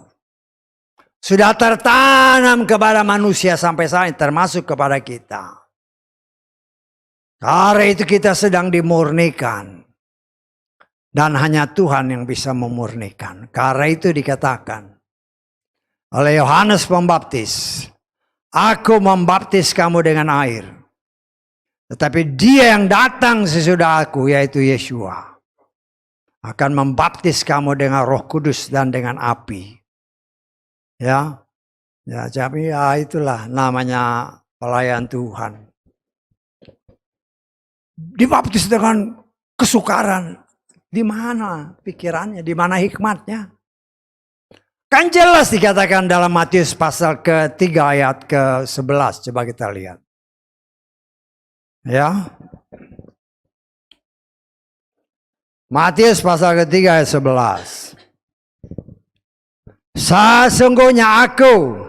Sudah tertanam kepada manusia sampai saat ini, termasuk kepada kita. Karena itu kita sedang dimurnikan. Dan hanya Tuhan yang bisa memurnikan. Karena itu dikatakan oleh Yohanes Pembaptis, aku membaptis kamu dengan air. Tetapi Dia yang datang sesudah aku, yaitu Yeshua, akan membaptis kamu dengan Roh Kudus dan dengan api. Ya, tapi ya itulah namanya pelayan Tuhan. Dibaptis dengan kesukaran. Di mana pikirannya? Di mana hikmatnya? Kan jelas dikatakan dalam Matius pasal ke-3 ayat ke-11. Coba kita lihat. Ya. Matius pasal ke-3 ayat 11. Sesungguhnya aku,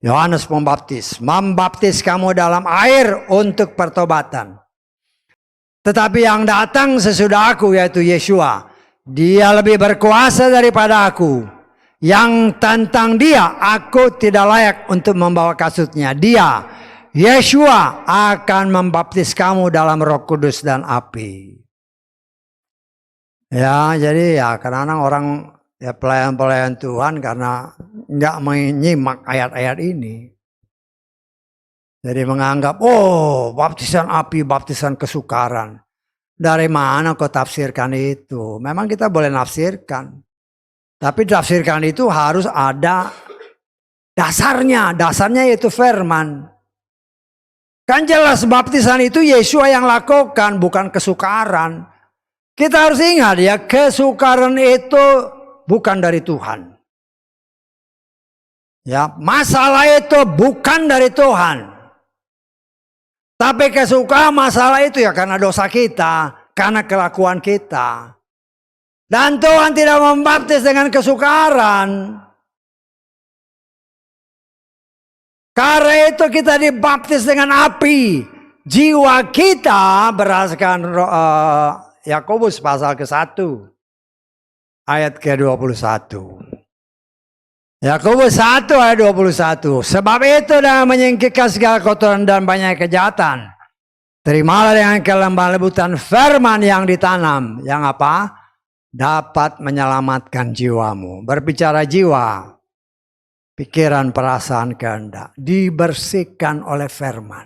Yohanes Pembaptis, membaptis kamu dalam air untuk pertobatan. Tetapi yang datang sesudah aku, yaitu Yeshua, Dia lebih berkuasa daripada aku. Yang tentang Dia aku tidak layak untuk membawa kasutnya. Dia, Yeshua, akan membaptis kamu dalam Roh Kudus dan api. Ya, jadi ya kadang-kadang orang ya pelayan-pelayan Tuhan karena nggak menyimak ayat-ayat ini. Jadi menganggap, oh baptisan api, baptisan kesukaran. Dari mana kau tafsirkan itu? Memang kita boleh nafsirkan. Tapi tafsirkan itu harus ada dasarnya. Dasarnya yaitu firman. Kan jelas baptisan itu Yesua yang lakukan, bukan kesukaran. Kita harus ingat ya, kesukaran itu bukan dari Tuhan. Ya, masalah itu bukan dari Tuhan. Tapi kesukaan masalah itu ya karena dosa kita, karena kelakuan kita. Dan Tuhan tidak membaptis dengan kesukaran. Karena itu kita dibaptis dengan api. Jiwa kita berdasarkan Yakobus pasal ke-1 ayat ke-21. Yakobus 1 ayat 21. Sebab itu dengan menyingkirkan segala kotoran dan banyak kejahatan, terimalah dengan kelembahan lebutan firman yang ditanam. Yang apa? Dapat menyelamatkan jiwamu. Berbicara jiwa, pikiran, perasaan, kehendak. Dibersihkan oleh firman.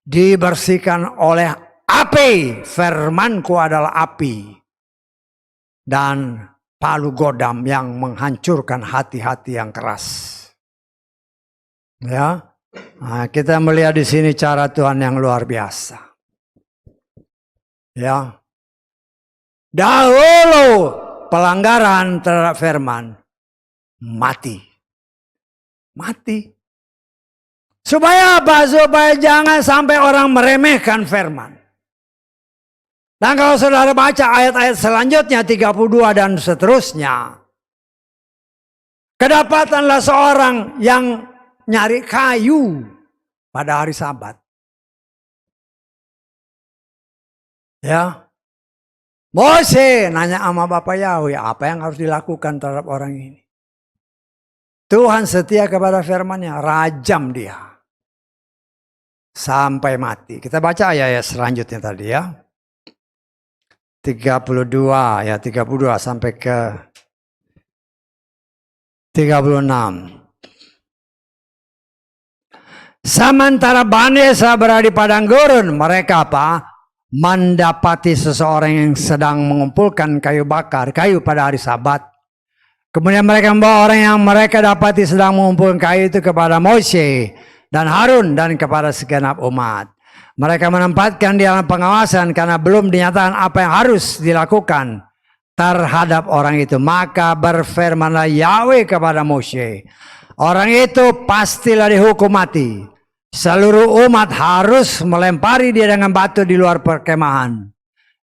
Dibersihkan oleh api. Firmanku adalah api. Dan palu godam yang menghancurkan hati-hati yang keras. Ya, nah, kita melihat di sini cara Tuhan yang luar biasa. Ya, dahulu pelanggaran terhadap firman mati. Supaya apa? Supaya jangan sampai orang meremehkan firman. Dan kalau saudara baca ayat-ayat selanjutnya 32 dan seterusnya. Kedapatanlah seorang yang nyari kayu pada hari Sabat. Ya. Mose nanya sama Bapak Yahweh, apa yang harus dilakukan terhadap orang ini? Tuhan setia kepada firman-Nya, rajam dia. Sampai mati. Kita baca ayat selanjutnya tadi ya. 32 ya 32 sampai ke 36. Sementara Bani Israel berada di padang gurun, mereka apa? Mendapati seseorang yang sedang mengumpulkan kayu bakar, kayu pada hari Sabat. Kemudian mereka membawa orang yang mereka dapati sedang mengumpulkan kayu itu kepada Mose dan Harun dan kepada segenap umat. Mereka menempatkan dia dalam pengawasan karena belum dinyatakan apa yang harus dilakukan terhadap orang itu. Maka berfirmanlah Yahweh kepada Mose, orang itu pastilah dihukum mati. Seluruh umat harus melempari dia dengan batu di luar perkemahan.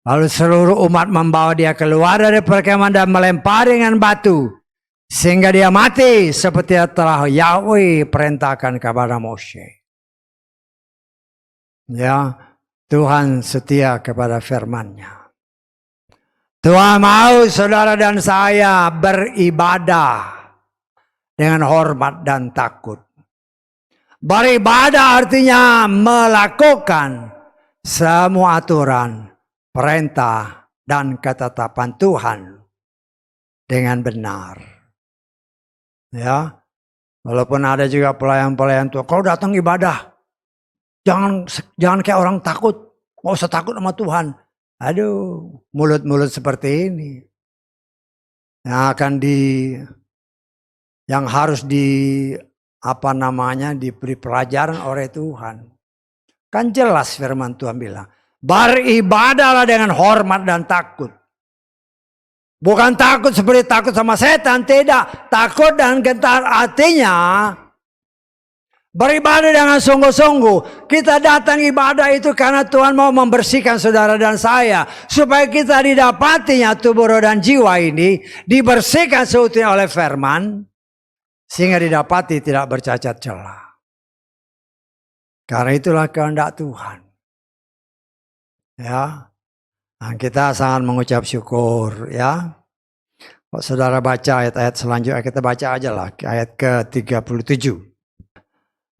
Lalu seluruh umat membawa dia keluar dari perkemahan dan melempari dengan batu, sehingga dia mati seperti yang telah Yahweh perintahkan kepada Mose. Ya, Tuhan setia kepada firman-Nya. Tuhan mau saudara dan saya beribadah dengan hormat dan takut. Beribadah artinya melakukan semua aturan, perintah, dan ketetapan Tuhan dengan benar. Ya, walaupun ada juga pelayan-pelayan Tuhan, kalau datang ibadah, jangan kayak orang takut, nggak usah takut sama Tuhan. Aduh, mulut-mulut seperti ini yang harus diberi pelajaran oleh Tuhan. Kan jelas firman Tuhan bilang, beribadahlah dengan hormat dan takut. Bukan takut seperti takut sama setan, tidak. Takut dan gentar artinya beribadah dengan sungguh-sungguh. Kita datang ibadah itu karena Tuhan mau membersihkan saudara dan saya. Supaya kita didapatinya tubuh, roh, dan jiwa ini dibersihkan seutuhnya oleh firman. Sehingga didapati tidak bercacat celah. Karena itulah kehendak Tuhan. Ya, nah, kita sangat mengucap syukur ya. Kalau saudara baca ayat-ayat selanjutnya, kita baca aja lah ayat ke-37.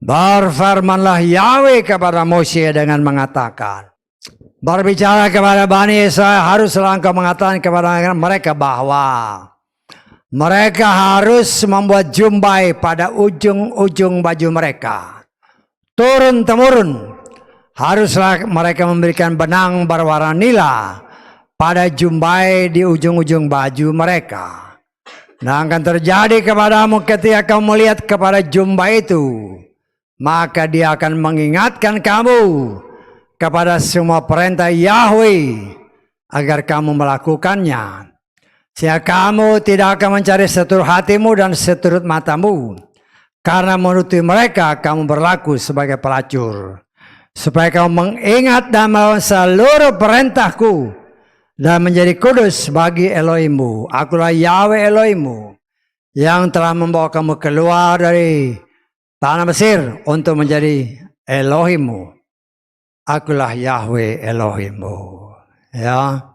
Berfirmanlah Yahweh kepada Mose dengan mengatakan, berbicara kepada Bani Israel, haruslah engkau mengatakan kepada mereka bahwa mereka harus membuat jumbai pada ujung-ujung baju mereka. Turun-temurun haruslah mereka memberikan benang berwarna nila pada jumbai di ujung-ujung baju mereka. Dan akan terjadi kepadamu ketika kamu melihat kepada jumlah itu, maka dia akan mengingatkan kamu kepada semua perintah Yahweh agar kamu melakukannya. Sehingga kamu tidak akan mencari seturut hatimu dan seturut matamu, karena menuruti mereka kamu berlaku sebagai pelacur. Supaya kamu mengingat dan melakukan seluruh perintahku dan menjadi kudus bagi Elohimmu. Akulah Yahweh Elohimmu yang telah membawa kamu keluar dari tanah Mesir untuk menjadi Elohimmu. Akulah Yahweh Elohimmu. Ya,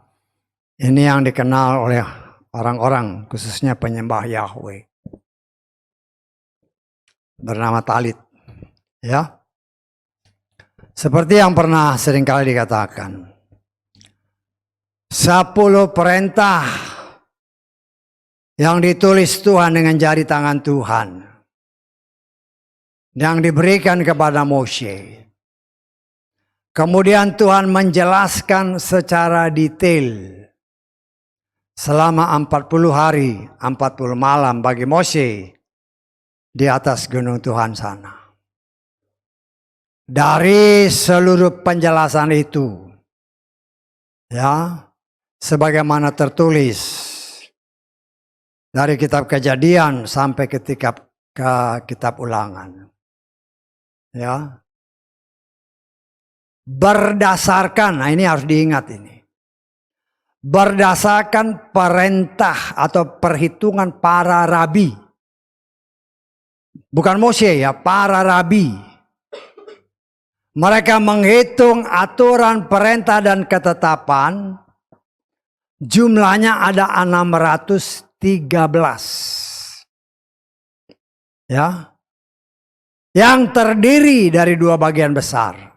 ini yang dikenal oleh orang-orang, khususnya penyembah Yahweh, bernama Talit. Ya, seperti yang pernah seringkali dikatakan, 10 perintah yang ditulis Tuhan dengan jari tangan Tuhan, yang diberikan kepada Moshe. Kemudian Tuhan menjelaskan secara detail selama 40 hari, 40 malam bagi Moshe di atas gunung Tuhan sana. Dari seluruh penjelasan itu, ya, sebagaimana tertulis dari kitab Kejadian sampai ke kitab Ulangan, ya, berdasarkan, nah ini harus diingat ini, berdasarkan perintah atau perhitungan para rabi, bukan Moshe ya, para rabi. Mereka menghitung aturan perintah dan ketetapan, jumlahnya ada 613. Ya. Yang terdiri dari 2 bagian besar.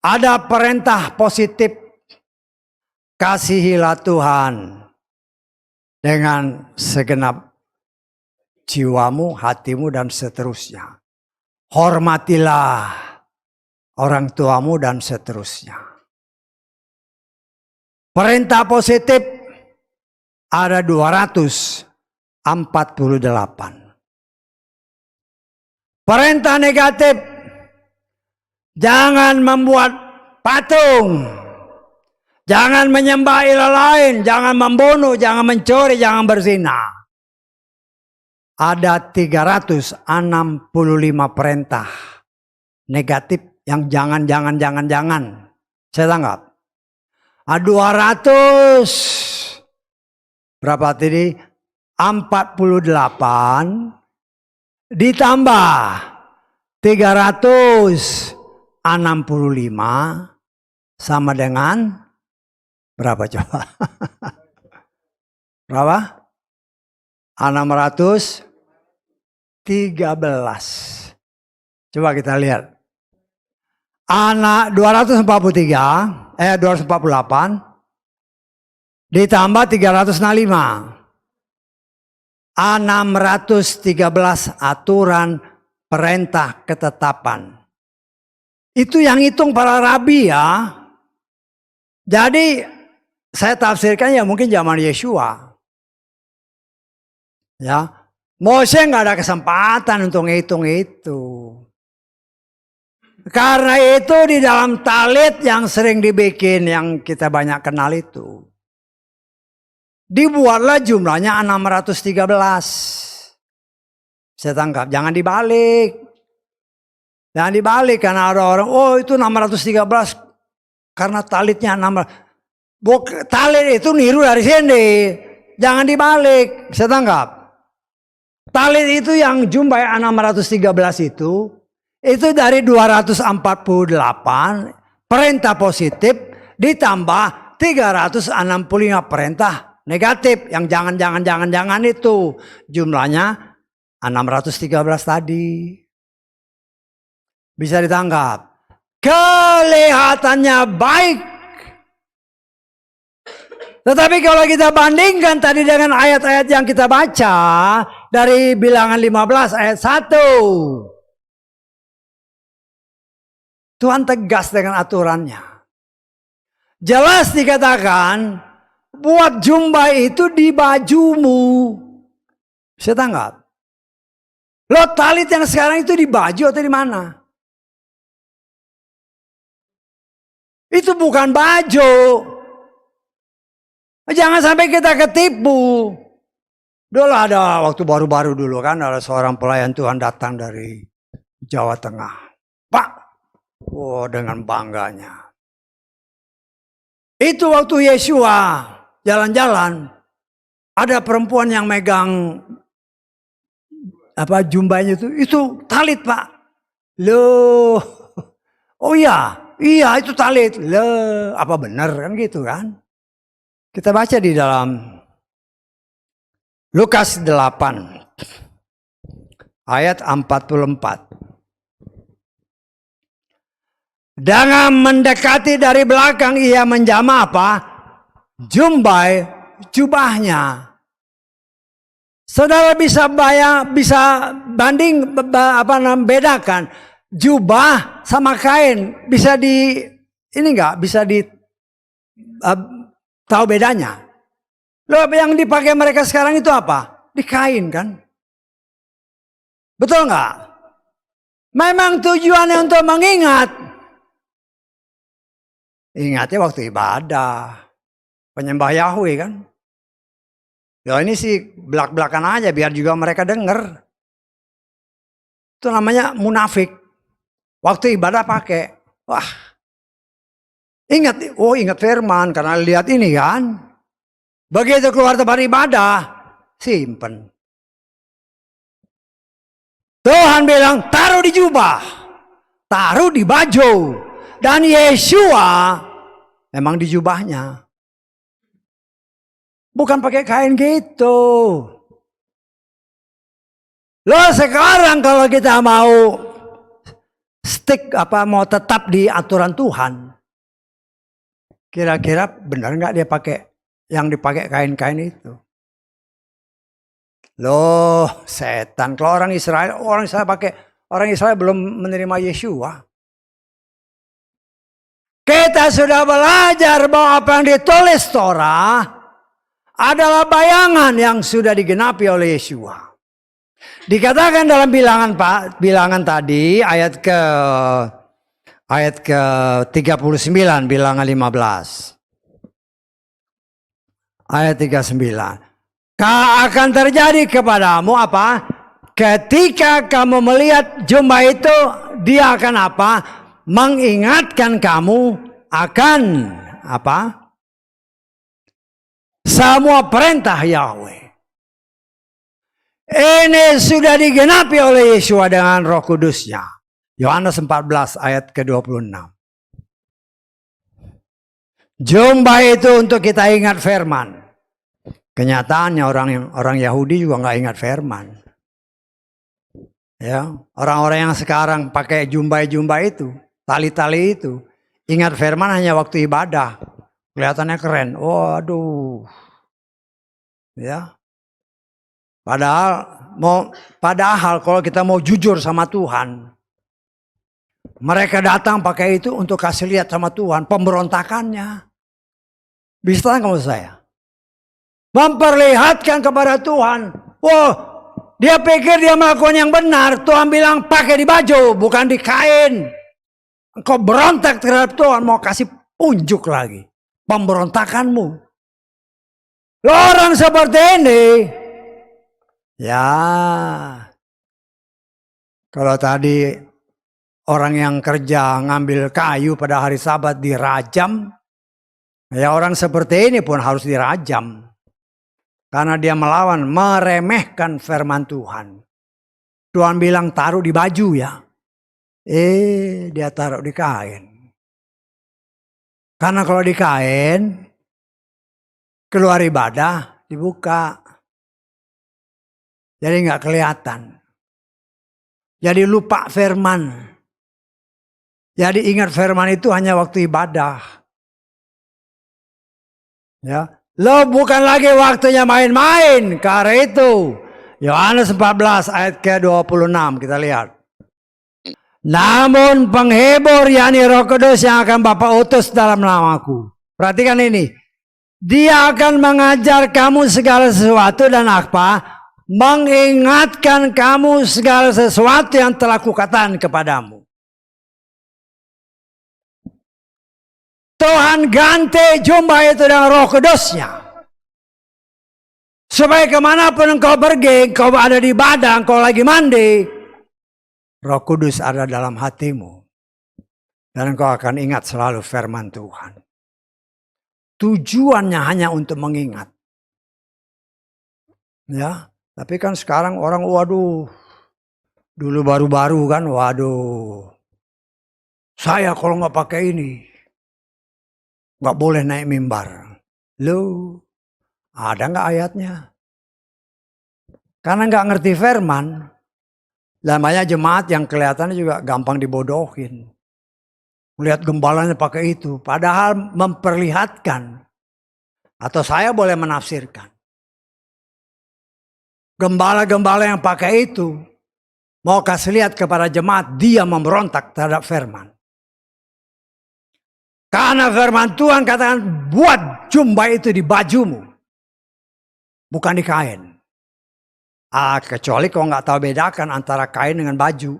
Ada perintah positif, kasihilah Tuhan dengan segenap jiwamu, hatimu, dan seterusnya. Hormatilah orang tuamu dan seterusnya. Perintah positif ada 248. Perintah negatif, jangan membuat patung, jangan menyembah ilah lain, jangan membunuh, jangan mencuri, jangan berzina. Ada 365 perintah negatif yang jangan. Saya tanggap. 200 berapa tadi? 48 ditambah 365 sama dengan berapa coba? Berapa? 613. Coba kita lihat. Anak 248 ditambah 365. 613 aturan, perintah, ketetapan. Itu yang hitung para rabi ya. Jadi saya tafsirkan ya mungkin zaman Yeshua. Ya, Moshe nggak ada kesempatan untuk ngitung itu. Karena itu di dalam talit yang sering dibikin, yang kita banyak kenal itu, dibuatlah jumlahnya 613. Saya tangkap, jangan dibalik. Jangan dibalik karena ada orang, oh itu 613 karena talitnya 6. Talit itu niru dari sini. Jangan dibalik, saya tangkap. Talit itu yang jumlah 613 itu dari 248 perintah positif ditambah 365 perintah negatif yang jangan itu jumlahnya 613 tadi. Bisa ditangkap. Kelihatannya baik. Tetapi kalau kita bandingkan tadi dengan ayat-ayat yang kita baca dari Bilangan 15 ayat 1. Tuhan tegas dengan aturannya. Jelas dikatakan buat jubah itu di bajumu. Bisa tanggap? Lo talit yang sekarang itu di baju atau di mana? Itu bukan baju. Jangan sampai kita ketipu. Dulu ada waktu baru-baru dulu kan, ada seorang pelayan Tuhan datang dari Jawa Tengah. Pak, dengan bangganya. Itu waktu Yesua jalan-jalan, ada perempuan yang megang jubahnya itu talit, Pak. Loh, oh iya itu talit. Loh, apa benar kan gitu kan? Kita baca di dalam Lukas 8 ayat 44. Dengan mendekati dari belakang ia menjamah apa? Jubahnya. Saudara bisa bedakan jubah sama kain, bisa tahu bedanya. Loh, yang dipakai mereka sekarang itu apa? Di kain kan? Betul nggak? Memang tujuannya untuk mengingat. Ingatnya waktu ibadah, penyembah Yahweh kan? Ya ini sih belak-belakan aja biar juga mereka dengar. Itu namanya munafik. Waktu ibadah pakai. Wah. Ingat firman karena lihat ini kan. Begitu keluar tempat ibadah, simpen. Tuhan bilang taruh di jubah. Taruh di baju. Dan Yesua memang di jubahnya. Bukan pakai kain gitu. Loh sekarang kalau kita mau mau tetap di aturan Tuhan. Kira-kira benar nggak dia pakai yang dipakai kain-kain itu? Loh setan. Kalau orang Israel belum menerima Yesua. Kita sudah belajar bahwa apa yang ditulis Torah adalah bayangan yang sudah digenapi oleh Yesua. Dikatakan dalam bilangan tadi ayat ke 39 bilangan 15. Ayat 39. Akan terjadi kepadamu apa? Ketika kamu melihat jubah itu, dia akan apa? Mengingatkan kamu akan apa? Semua perintah Yahweh. Ini sudah digenapi oleh Yesua dengan Roh Kudusnya. Yohanes 14 ayat ke-26. Jubah itu untuk kita ingat firman. Kenyataannya orang Yahudi juga nggak ingat firman. Ya, orang-orang yang sekarang pakai jubah itu, tali-tali itu, ingat firman hanya waktu ibadah. Kelihatannya keren. Waduh. Ya. Padahal kalau kita mau jujur sama Tuhan, mereka datang pakai itu untuk kasih lihat sama Tuhan pemberontakannya. Bisa nggak maksud saya? Memperlihatkan kepada Tuhan, dia pikir dia melakukan yang benar. Tuhan bilang pakai di baju, bukan di kain. Engkau berontak terhadap Tuhan, mau kasih unjuk lagi pemberontakanmu. Orang seperti ini, ya, kalau tadi orang yang kerja ngambil kayu pada hari Sabat dirajam, ya orang seperti ini pun harus dirajam. Karena dia meremehkan firman Tuhan. Tuhan bilang taruh di baju ya. Dia taruh di kain. Karena kalau di kain, keluar ibadah, dibuka. Jadi nggak kelihatan. Jadi lupa firman. Jadi ingat firman itu hanya waktu ibadah. Ya. Lo bukan lagi waktunya main-main. Karena itu Yohanes 14 ayat ke-26 kita lihat. Namun penghibur yakni Roh Kudus yang akan Bapa utus dalam namaku. Perhatikan ini. Dia akan mengajar kamu segala sesuatu dan apa? Mengingatkan kamu segala sesuatu yang telah kukatakan kepadamu. Tuhan ganti jumpa itu dengan Roh Kudusnya. Supaya kemanapun engkau pergi, engkau ada di badan, engkau lagi mandi, Roh Kudus ada dalam hatimu. Dan engkau akan ingat selalu firman Tuhan. Tujuannya hanya untuk mengingat. Ya, tapi kan sekarang orang waduh. Dulu baru-baru kan waduh. Saya kalau nggak pakai ini nggak boleh naik mimbar. Loh, ada nggak ayatnya? Karena nggak ngerti firman. Namanya jemaat yang kelihatannya juga gampang dibodohin. Melihat gembalanya pakai itu. Padahal memperlihatkan. Atau saya boleh menafsirkan. Gembala-gembala yang pakai itu. Mau kasih lihat kepada jemaat. Dia memberontak terhadap firman. Karena firman Tuhan katakan. Buat jubah itu di bajumu. Bukan di kain. Kecuali kau nggak tahu bedakan antara kain dengan baju.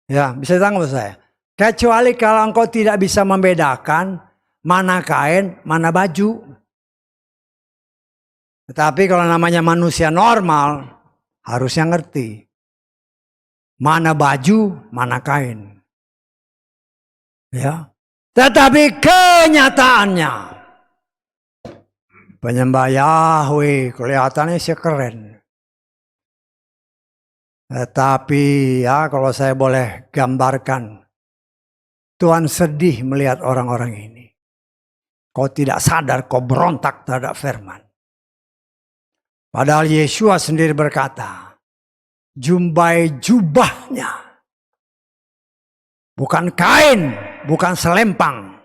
Ya, bisa ditangkap saya. Kecuali kalau engkau tidak bisa membedakan mana kain, mana baju. Tetapi kalau namanya manusia normal, harusnya ngerti. Mana baju, mana kain. Ya. Tetapi kenyataannya, penyembah Yahweh kelihatannya sih keren. Tetapi ya kalau saya boleh gambarkan, Tuhan sedih melihat orang-orang ini. Kau tidak sadar, kau berontak terhadap firman. Padahal Yesua sendiri berkata, jumbai jubahnya. Bukan kain, bukan selempang.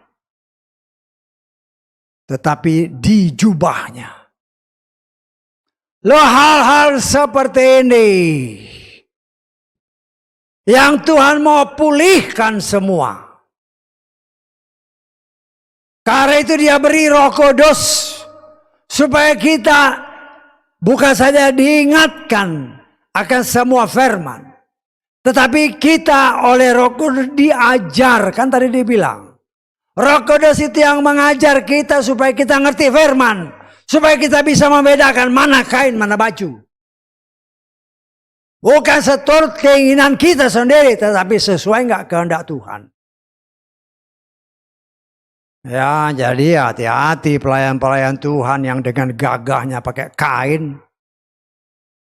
Tetapi di jubahnya. Loh, hal-hal seperti ini. Yang Tuhan mau pulihkan semua. Karena itu dia beri Roh Kudus. Supaya kita bukan saja diingatkan akan semua firman. Tetapi kita oleh Roh Kudus diajar. Kan tadi dibilang. Roh Kudus itu yang mengajar kita supaya kita ngerti firman. Supaya kita bisa membedakan mana kain, mana baju. Bukan seturut keinginan kita sendiri. Tetapi sesuai nggak kehendak Tuhan. Ya, jadi hati-hati pelayan-pelayan Tuhan yang dengan gagahnya pakai kain.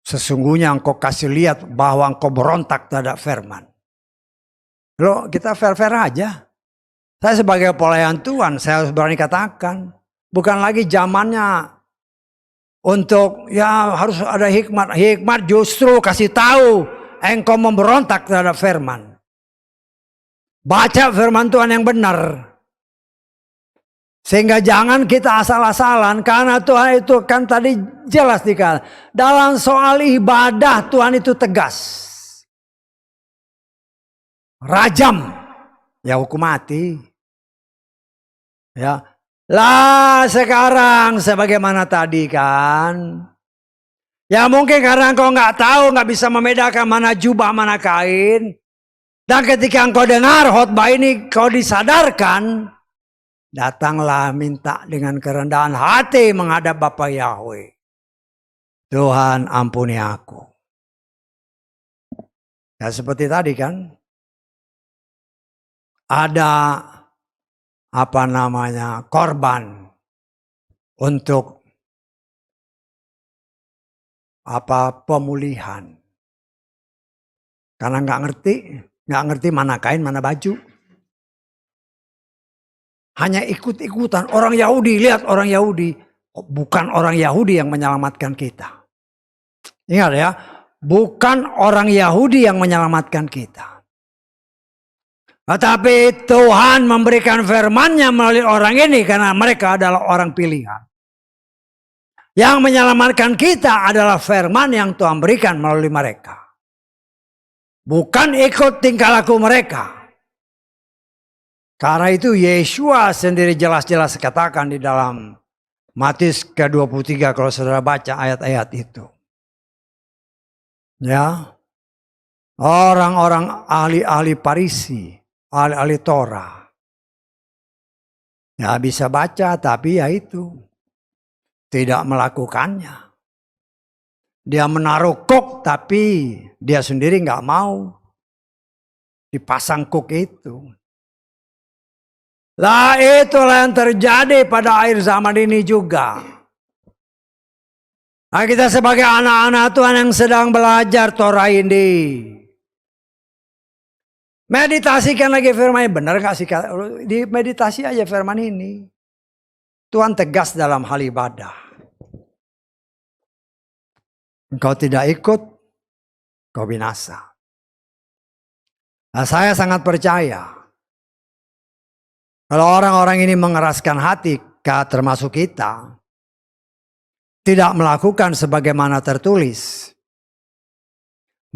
Sesungguhnya engkau kasih lihat bahwa engkau berontak terhadap firman. Loh, kita fair-fair aja. Saya sebagai pelayan Tuhan, saya harus berani katakan. Bukan lagi zamannya untuk ya harus ada hikmat. Hikmat justru kasih tahu engkau memberontak terhadap firman. Baca firman Tuhan yang benar. Sehingga jangan kita asal-asalan. Karena Tuhan itu kan tadi jelas dikatakan. Dalam soal ibadah Tuhan itu tegas. Rajam. Ya hukum mati. Ya. Lah sekarang sebagaimana tadi kan. Ya mungkin karena engkau nggak tahu. Nggak bisa membedakan mana jubah mana kain. Dan ketika engkau dengar khotbah ini kau disadarkan. Datanglah minta dengan kerendahan hati menghadap Bapa Yahweh. Tuhan ampuni aku. Ya seperti tadi kan. Ada korban untuk pemulihan. Karena nggak ngerti mana kain mana baju. Hanya ikut-ikutan orang Yahudi, lihat orang Yahudi. Bukan orang Yahudi yang menyelamatkan kita. Ingat ya, bukan orang Yahudi yang menyelamatkan kita. Tetapi Tuhan memberikan firman-Nya melalui orang ini karena mereka adalah orang pilihan. Yang menyelamatkan kita adalah firman yang Tuhan berikan melalui mereka. Bukan ikut tingkah laku mereka. Karena itu Yeshua sendiri jelas-jelas katakan di dalam Matius ke-23 kalau saudara baca ayat-ayat itu. Ya. Orang-orang ahli-ahli Farisi, ahli-ahli Torah. Ya bisa baca tapi ya itu tidak melakukannya. Dia menaruh kok tapi dia sendiri nggak mau dipasang kok itu. Lah itulah yang terjadi pada akhir zaman ini juga. Nah, kita sebagai anak-anak Tuhan yang sedang belajar Torah ini. Meditasikan lagi firman ini. Benar gak sih? Di meditasi aja firman ini. Tuhan tegas dalam hal ibadah. Engkau tidak ikut, kau binasa. Nah, saya sangat percaya. Kalau orang-orang ini mengeraskan hati, termasuk kita. Tidak melakukan sebagaimana tertulis.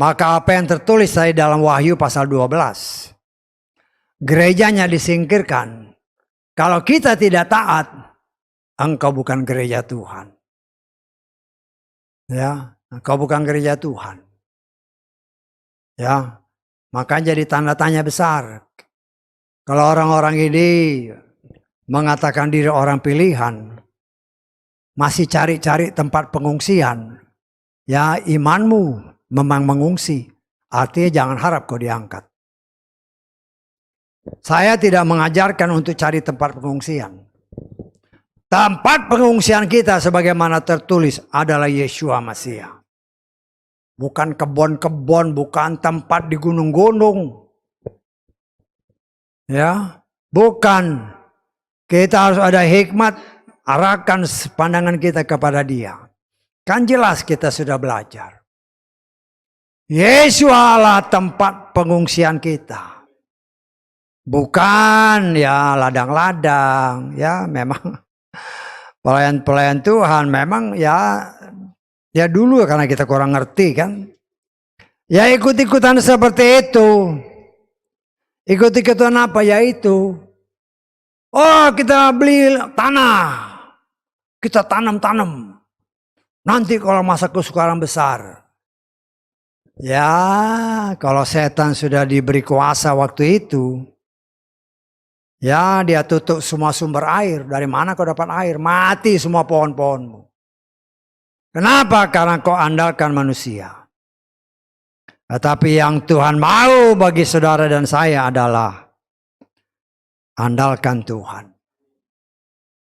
Maka apa yang tertulis saya dalam Wahyu pasal 12. Gerejanya disingkirkan. Kalau kita tidak taat, engkau bukan gereja Tuhan. Ya, engkau bukan gereja Tuhan. Ya, maka jadi tanda tanya besar. Kalau orang-orang ini mengatakan diri orang pilihan, masih cari-cari tempat pengungsian. Ya, imanmu memang mengungsi, artinya jangan harap kau diangkat. Saya tidak mengajarkan untuk cari tempat pengungsian. Tempat pengungsian kita sebagaimana tertulis adalah Yeshua Masiah. Bukan kebun-kebun, bukan tempat di gunung-gunung. Ya, bukan. Kita harus ada hikmat, arahkan pandangan kita kepada Dia. Kan jelas kita sudah belajar. Yesus adalah tempat pengungsian kita. Bukan ya ladang-ladang. Ya memang pelayan-pelayan Tuhan memang ya dulu karena kita kurang ngerti kan. Ya ikut-ikutan seperti itu. Ikut-ikutan apa ya itu. Oh kita beli tanah. Kita tanam-tanam. Nanti kalau masa kesukaran besar. Ya, kalau setan sudah diberi kuasa waktu itu, ya dia tutup semua sumber air. Dari mana kau dapat air? Mati semua pohon-pohonmu. Kenapa? Karena kau andalkan manusia. Tetapi yang Tuhan mau bagi saudara dan saya adalah andalkan Tuhan.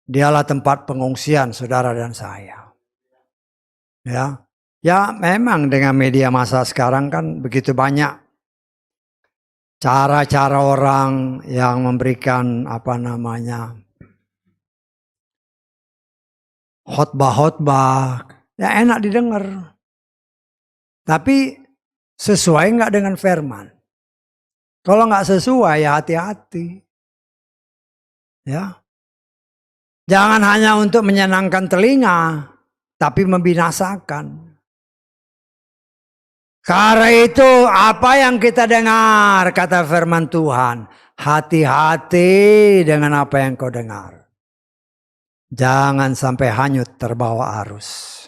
Dialah tempat pengungsian saudara dan saya. Ya. Ya memang dengan media massa sekarang kan begitu banyak cara-cara orang yang memberikan khotbah-khotbah. Ya enak didengar. Tapi sesuai nggak dengan firman? Kalau nggak sesuai ya hati-hati. Ya. Jangan hanya untuk menyenangkan telinga, tapi membinasakan. Karena itu apa yang kita dengar kata firman Tuhan. Hati-hati dengan apa yang kau dengar. Jangan sampai hanyut terbawa arus.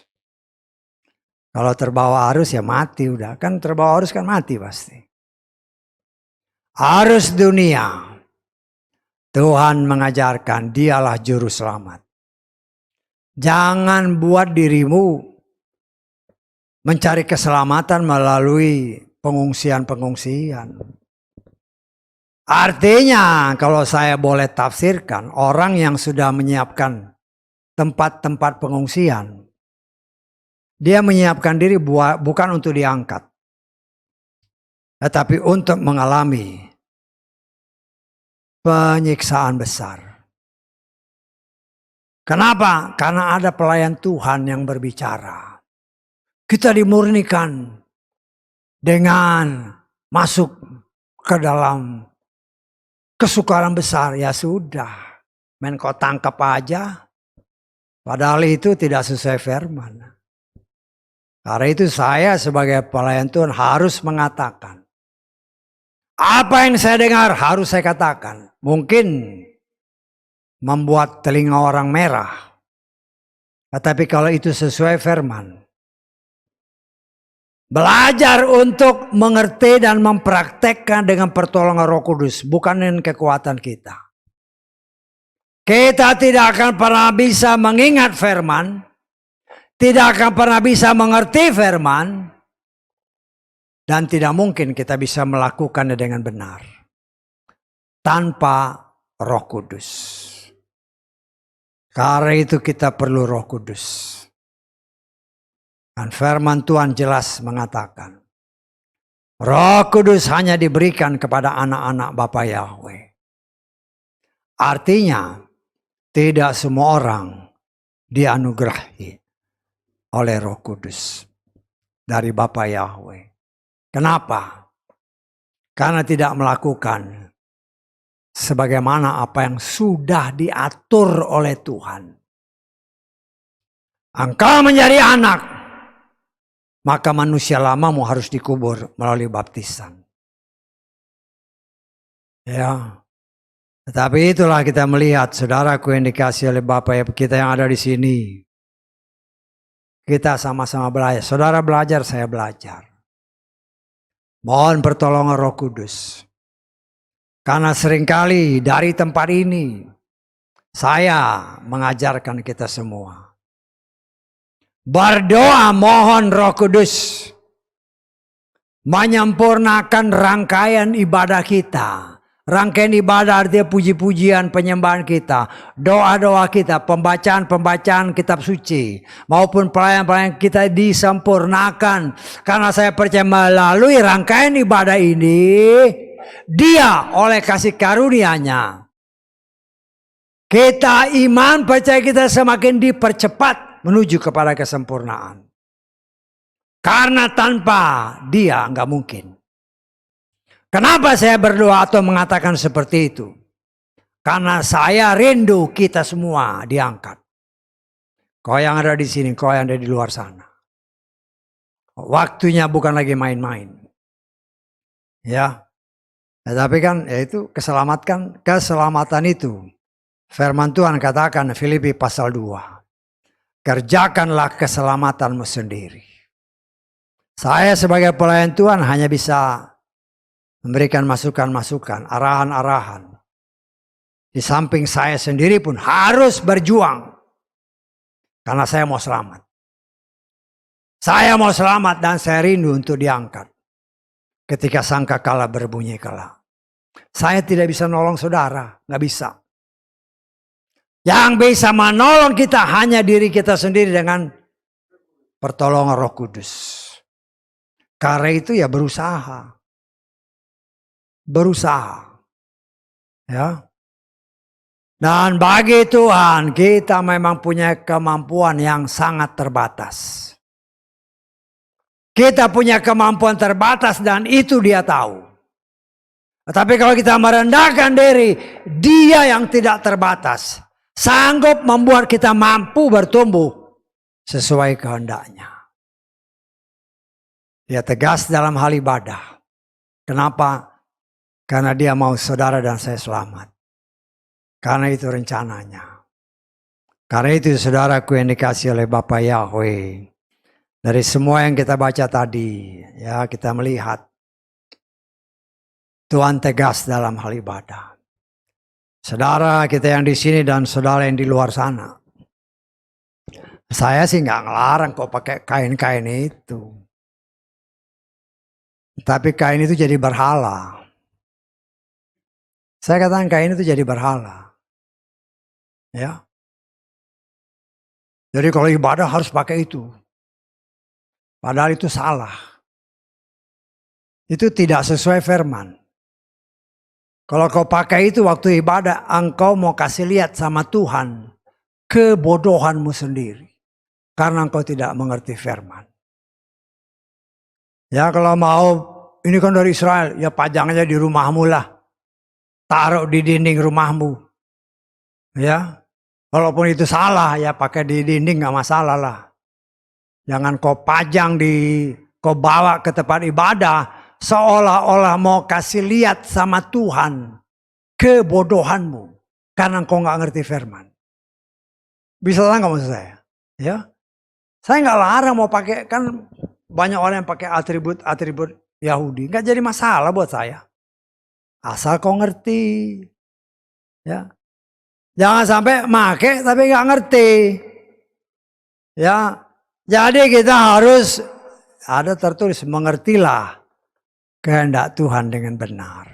Kalau terbawa arus ya mati udah. Kan terbawa arus kan mati pasti. Arus dunia. Tuhan mengajarkan dialah juru selamat. Jangan buat dirimu mencari keselamatan melalui pengungsian-pengungsian. Artinya kalau saya boleh tafsirkan, orang yang sudah menyiapkan tempat-tempat pengungsian, dia menyiapkan diri bukan untuk diangkat, tetapi untuk mengalami penyiksaan besar. Kenapa? Karena ada pelayan Tuhan yang berbicara. Kita dimurnikan dengan masuk ke dalam kesukaran besar. Ya sudah, main kau tangkap aja. Padahal itu tidak sesuai firman. Karena itu saya sebagai pelayan Tuhan harus mengatakan. Apa yang saya dengar harus saya katakan. Mungkin membuat telinga orang merah. Tetapi kalau itu sesuai firman, belajar untuk mengerti dan mempraktekkan dengan pertolongan Roh Kudus, bukan dengan kekuatan kita. Kita tidak akan pernah bisa mengingat firman, tidak akan pernah bisa mengerti firman, dan tidak mungkin kita bisa melakukannya dengan benar tanpa Roh Kudus. Karena itu kita perlu Roh Kudus. Dan firman Tuhan jelas mengatakan, Roh Kudus hanya diberikan kepada anak-anak Bapa Yahweh. Artinya, tidak semua orang dianugerahi oleh Roh Kudus dari Bapa Yahweh. Kenapa? Karena tidak melakukan sebagaimana apa yang sudah diatur oleh Tuhan. Engkau menjadi anak, maka manusia lamamu harus dikubur melalui baptisan. Ya, tetapi itulah kita melihat, saudaraku yang dikasihi oleh Bapak kita yang ada di sini. Kita sama-sama belajar. Saudara belajar, saya belajar. Mohon pertolongan Roh Kudus. Karena seringkali dari tempat ini, saya mengajarkan kita semua. Berdoa mohon Roh Kudus menyempurnakan rangkaian ibadah kita. Rangkaian ibadah artinya puji-pujian penyembahan kita, doa-doa kita, pembacaan-pembacaan kitab suci, maupun pelayan-pelayan kita disempurnakan. Karena saya percaya melalui rangkaian ibadah ini, Dia oleh kasih karunia-Nya, kita iman percaya kita semakin dipercepat menuju kepada kesempurnaan. Karena tanpa Dia nggak mungkin. Kenapa saya berdoa atau mengatakan seperti itu? Karena saya rindu kita semua diangkat. Kau yang ada di sini, kau yang ada di luar sana. Waktunya bukan lagi main-main. Ya. Tapi kan ya itu keselamatan itu. Firman Tuhan katakan Filipi pasal 2. Kerjakanlah keselamatanmu sendiri. Saya sebagai pelayan Tuhan hanya bisa memberikan masukan-masukan, arahan-arahan. Di samping saya sendiri pun harus berjuang. Karena saya mau selamat. Saya mau selamat dan saya rindu untuk diangkat. Ketika sangkakala berbunyi kelak. Saya tidak bisa nolong saudara, nggak bisa. Yang bisa menolong kita hanya diri kita sendiri dengan pertolongan Roh Kudus. Karena itu ya berusaha. Ya. Dan bagi Tuhan kita memang punya kemampuan yang sangat terbatas. Kita punya kemampuan terbatas dan itu Dia tahu. Tapi kalau kita merendahkan diri, Dia yang tidak terbatas sanggup membuat kita mampu bertumbuh sesuai kehendak-Nya. Dia tegas dalam hal ibadah. Kenapa? Karena Dia mau saudara dan saya selamat. Karena itu rencananya. Karena itu saudaraku yang dikasihi oleh Bapa Yahweh. Dari semua yang kita baca tadi, ya kita melihat Tuhan tegas dalam hal ibadah. Saudara kita yang di sini dan saudara yang di luar sana. Saya sih nggak ngelarang kok pakai kain-kain itu. Tapi kain itu jadi berhala. Saya katakan kain itu jadi berhala. Ya. Jadi kalau ibadah harus pakai itu. Padahal itu salah. Itu tidak sesuai firman. Kalau kau pakai itu waktu ibadah, engkau mau kasih lihat sama Tuhan kebodohanmu sendiri. Karena engkau tidak mengerti firman. Ya kalau mau, ini kan dari Israel, ya pajang aja di rumahmu lah. Taruh di dinding rumahmu. Ya, walaupun itu salah ya pakai di dinding gak masalah lah. Jangan kau pajang kau bawa ke tempat ibadah seolah-olah mau kasih lihat sama Tuhan kebodohanmu karena engkau nggak ngerti firman. Bisa nggak maksud saya? Ya, saya nggak larang mau pakai, kan banyak orang yang pakai atribut Yahudi, nggak jadi masalah buat saya. Asal kau ngerti, ya. Jangan sampai make tapi nggak ngerti, ya. Jadi kita harus ada tertulis, mengertilah kehendak Tuhan dengan benar.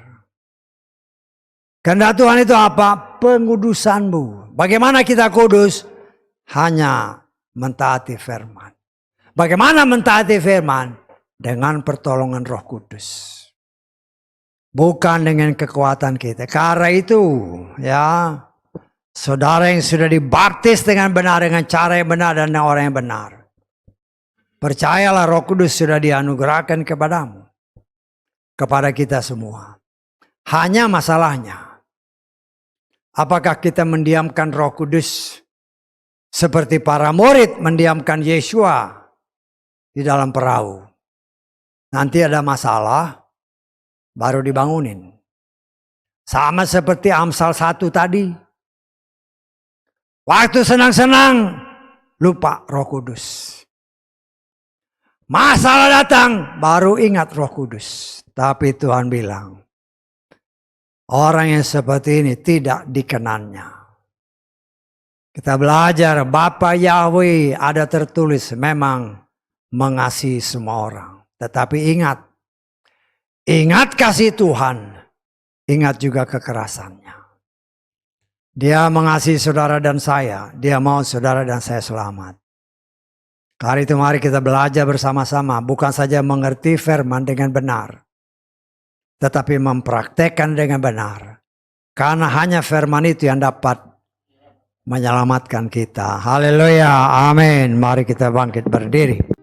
Kehendak Tuhan itu apa? Pengudusanmu. Bagaimana kita kudus? Hanya mentaati firman. Bagaimana mentaati firman? Dengan pertolongan Roh Kudus. Bukan dengan kekuatan kita. Karena itu, ya, saudara yang sudah dibaptis dengan benar, dengan cara yang benar dan dengan orang yang benar, percayalah Roh Kudus sudah dianugerahkan kepadamu, kepada kita semua. Hanya masalahnya, apakah kita mendiamkan Roh Kudus seperti para murid mendiamkan Yesua di dalam perahu? Nanti ada masalah, baru dibangunin. Sama seperti Amsal 1 tadi. Waktu senang-senang, lupa Roh Kudus. Masalah datang, baru ingat Roh Kudus. Tapi Tuhan bilang, orang yang seperti ini tidak dikenannya. Kita belajar, Bapa Yahweh ada tertulis memang mengasihi semua orang. Tetapi ingat kasih Tuhan, ingat juga kekerasannya. Dia mengasihi saudara dan saya, dia mau saudara dan saya selamat. Kali itu mari kita belajar bersama-sama, bukan saja mengerti firman dengan benar, tetapi mempraktekkan dengan benar. Karena hanya firman itu yang dapat menyelamatkan kita. Haleluya, amin. Mari kita bangkit berdiri.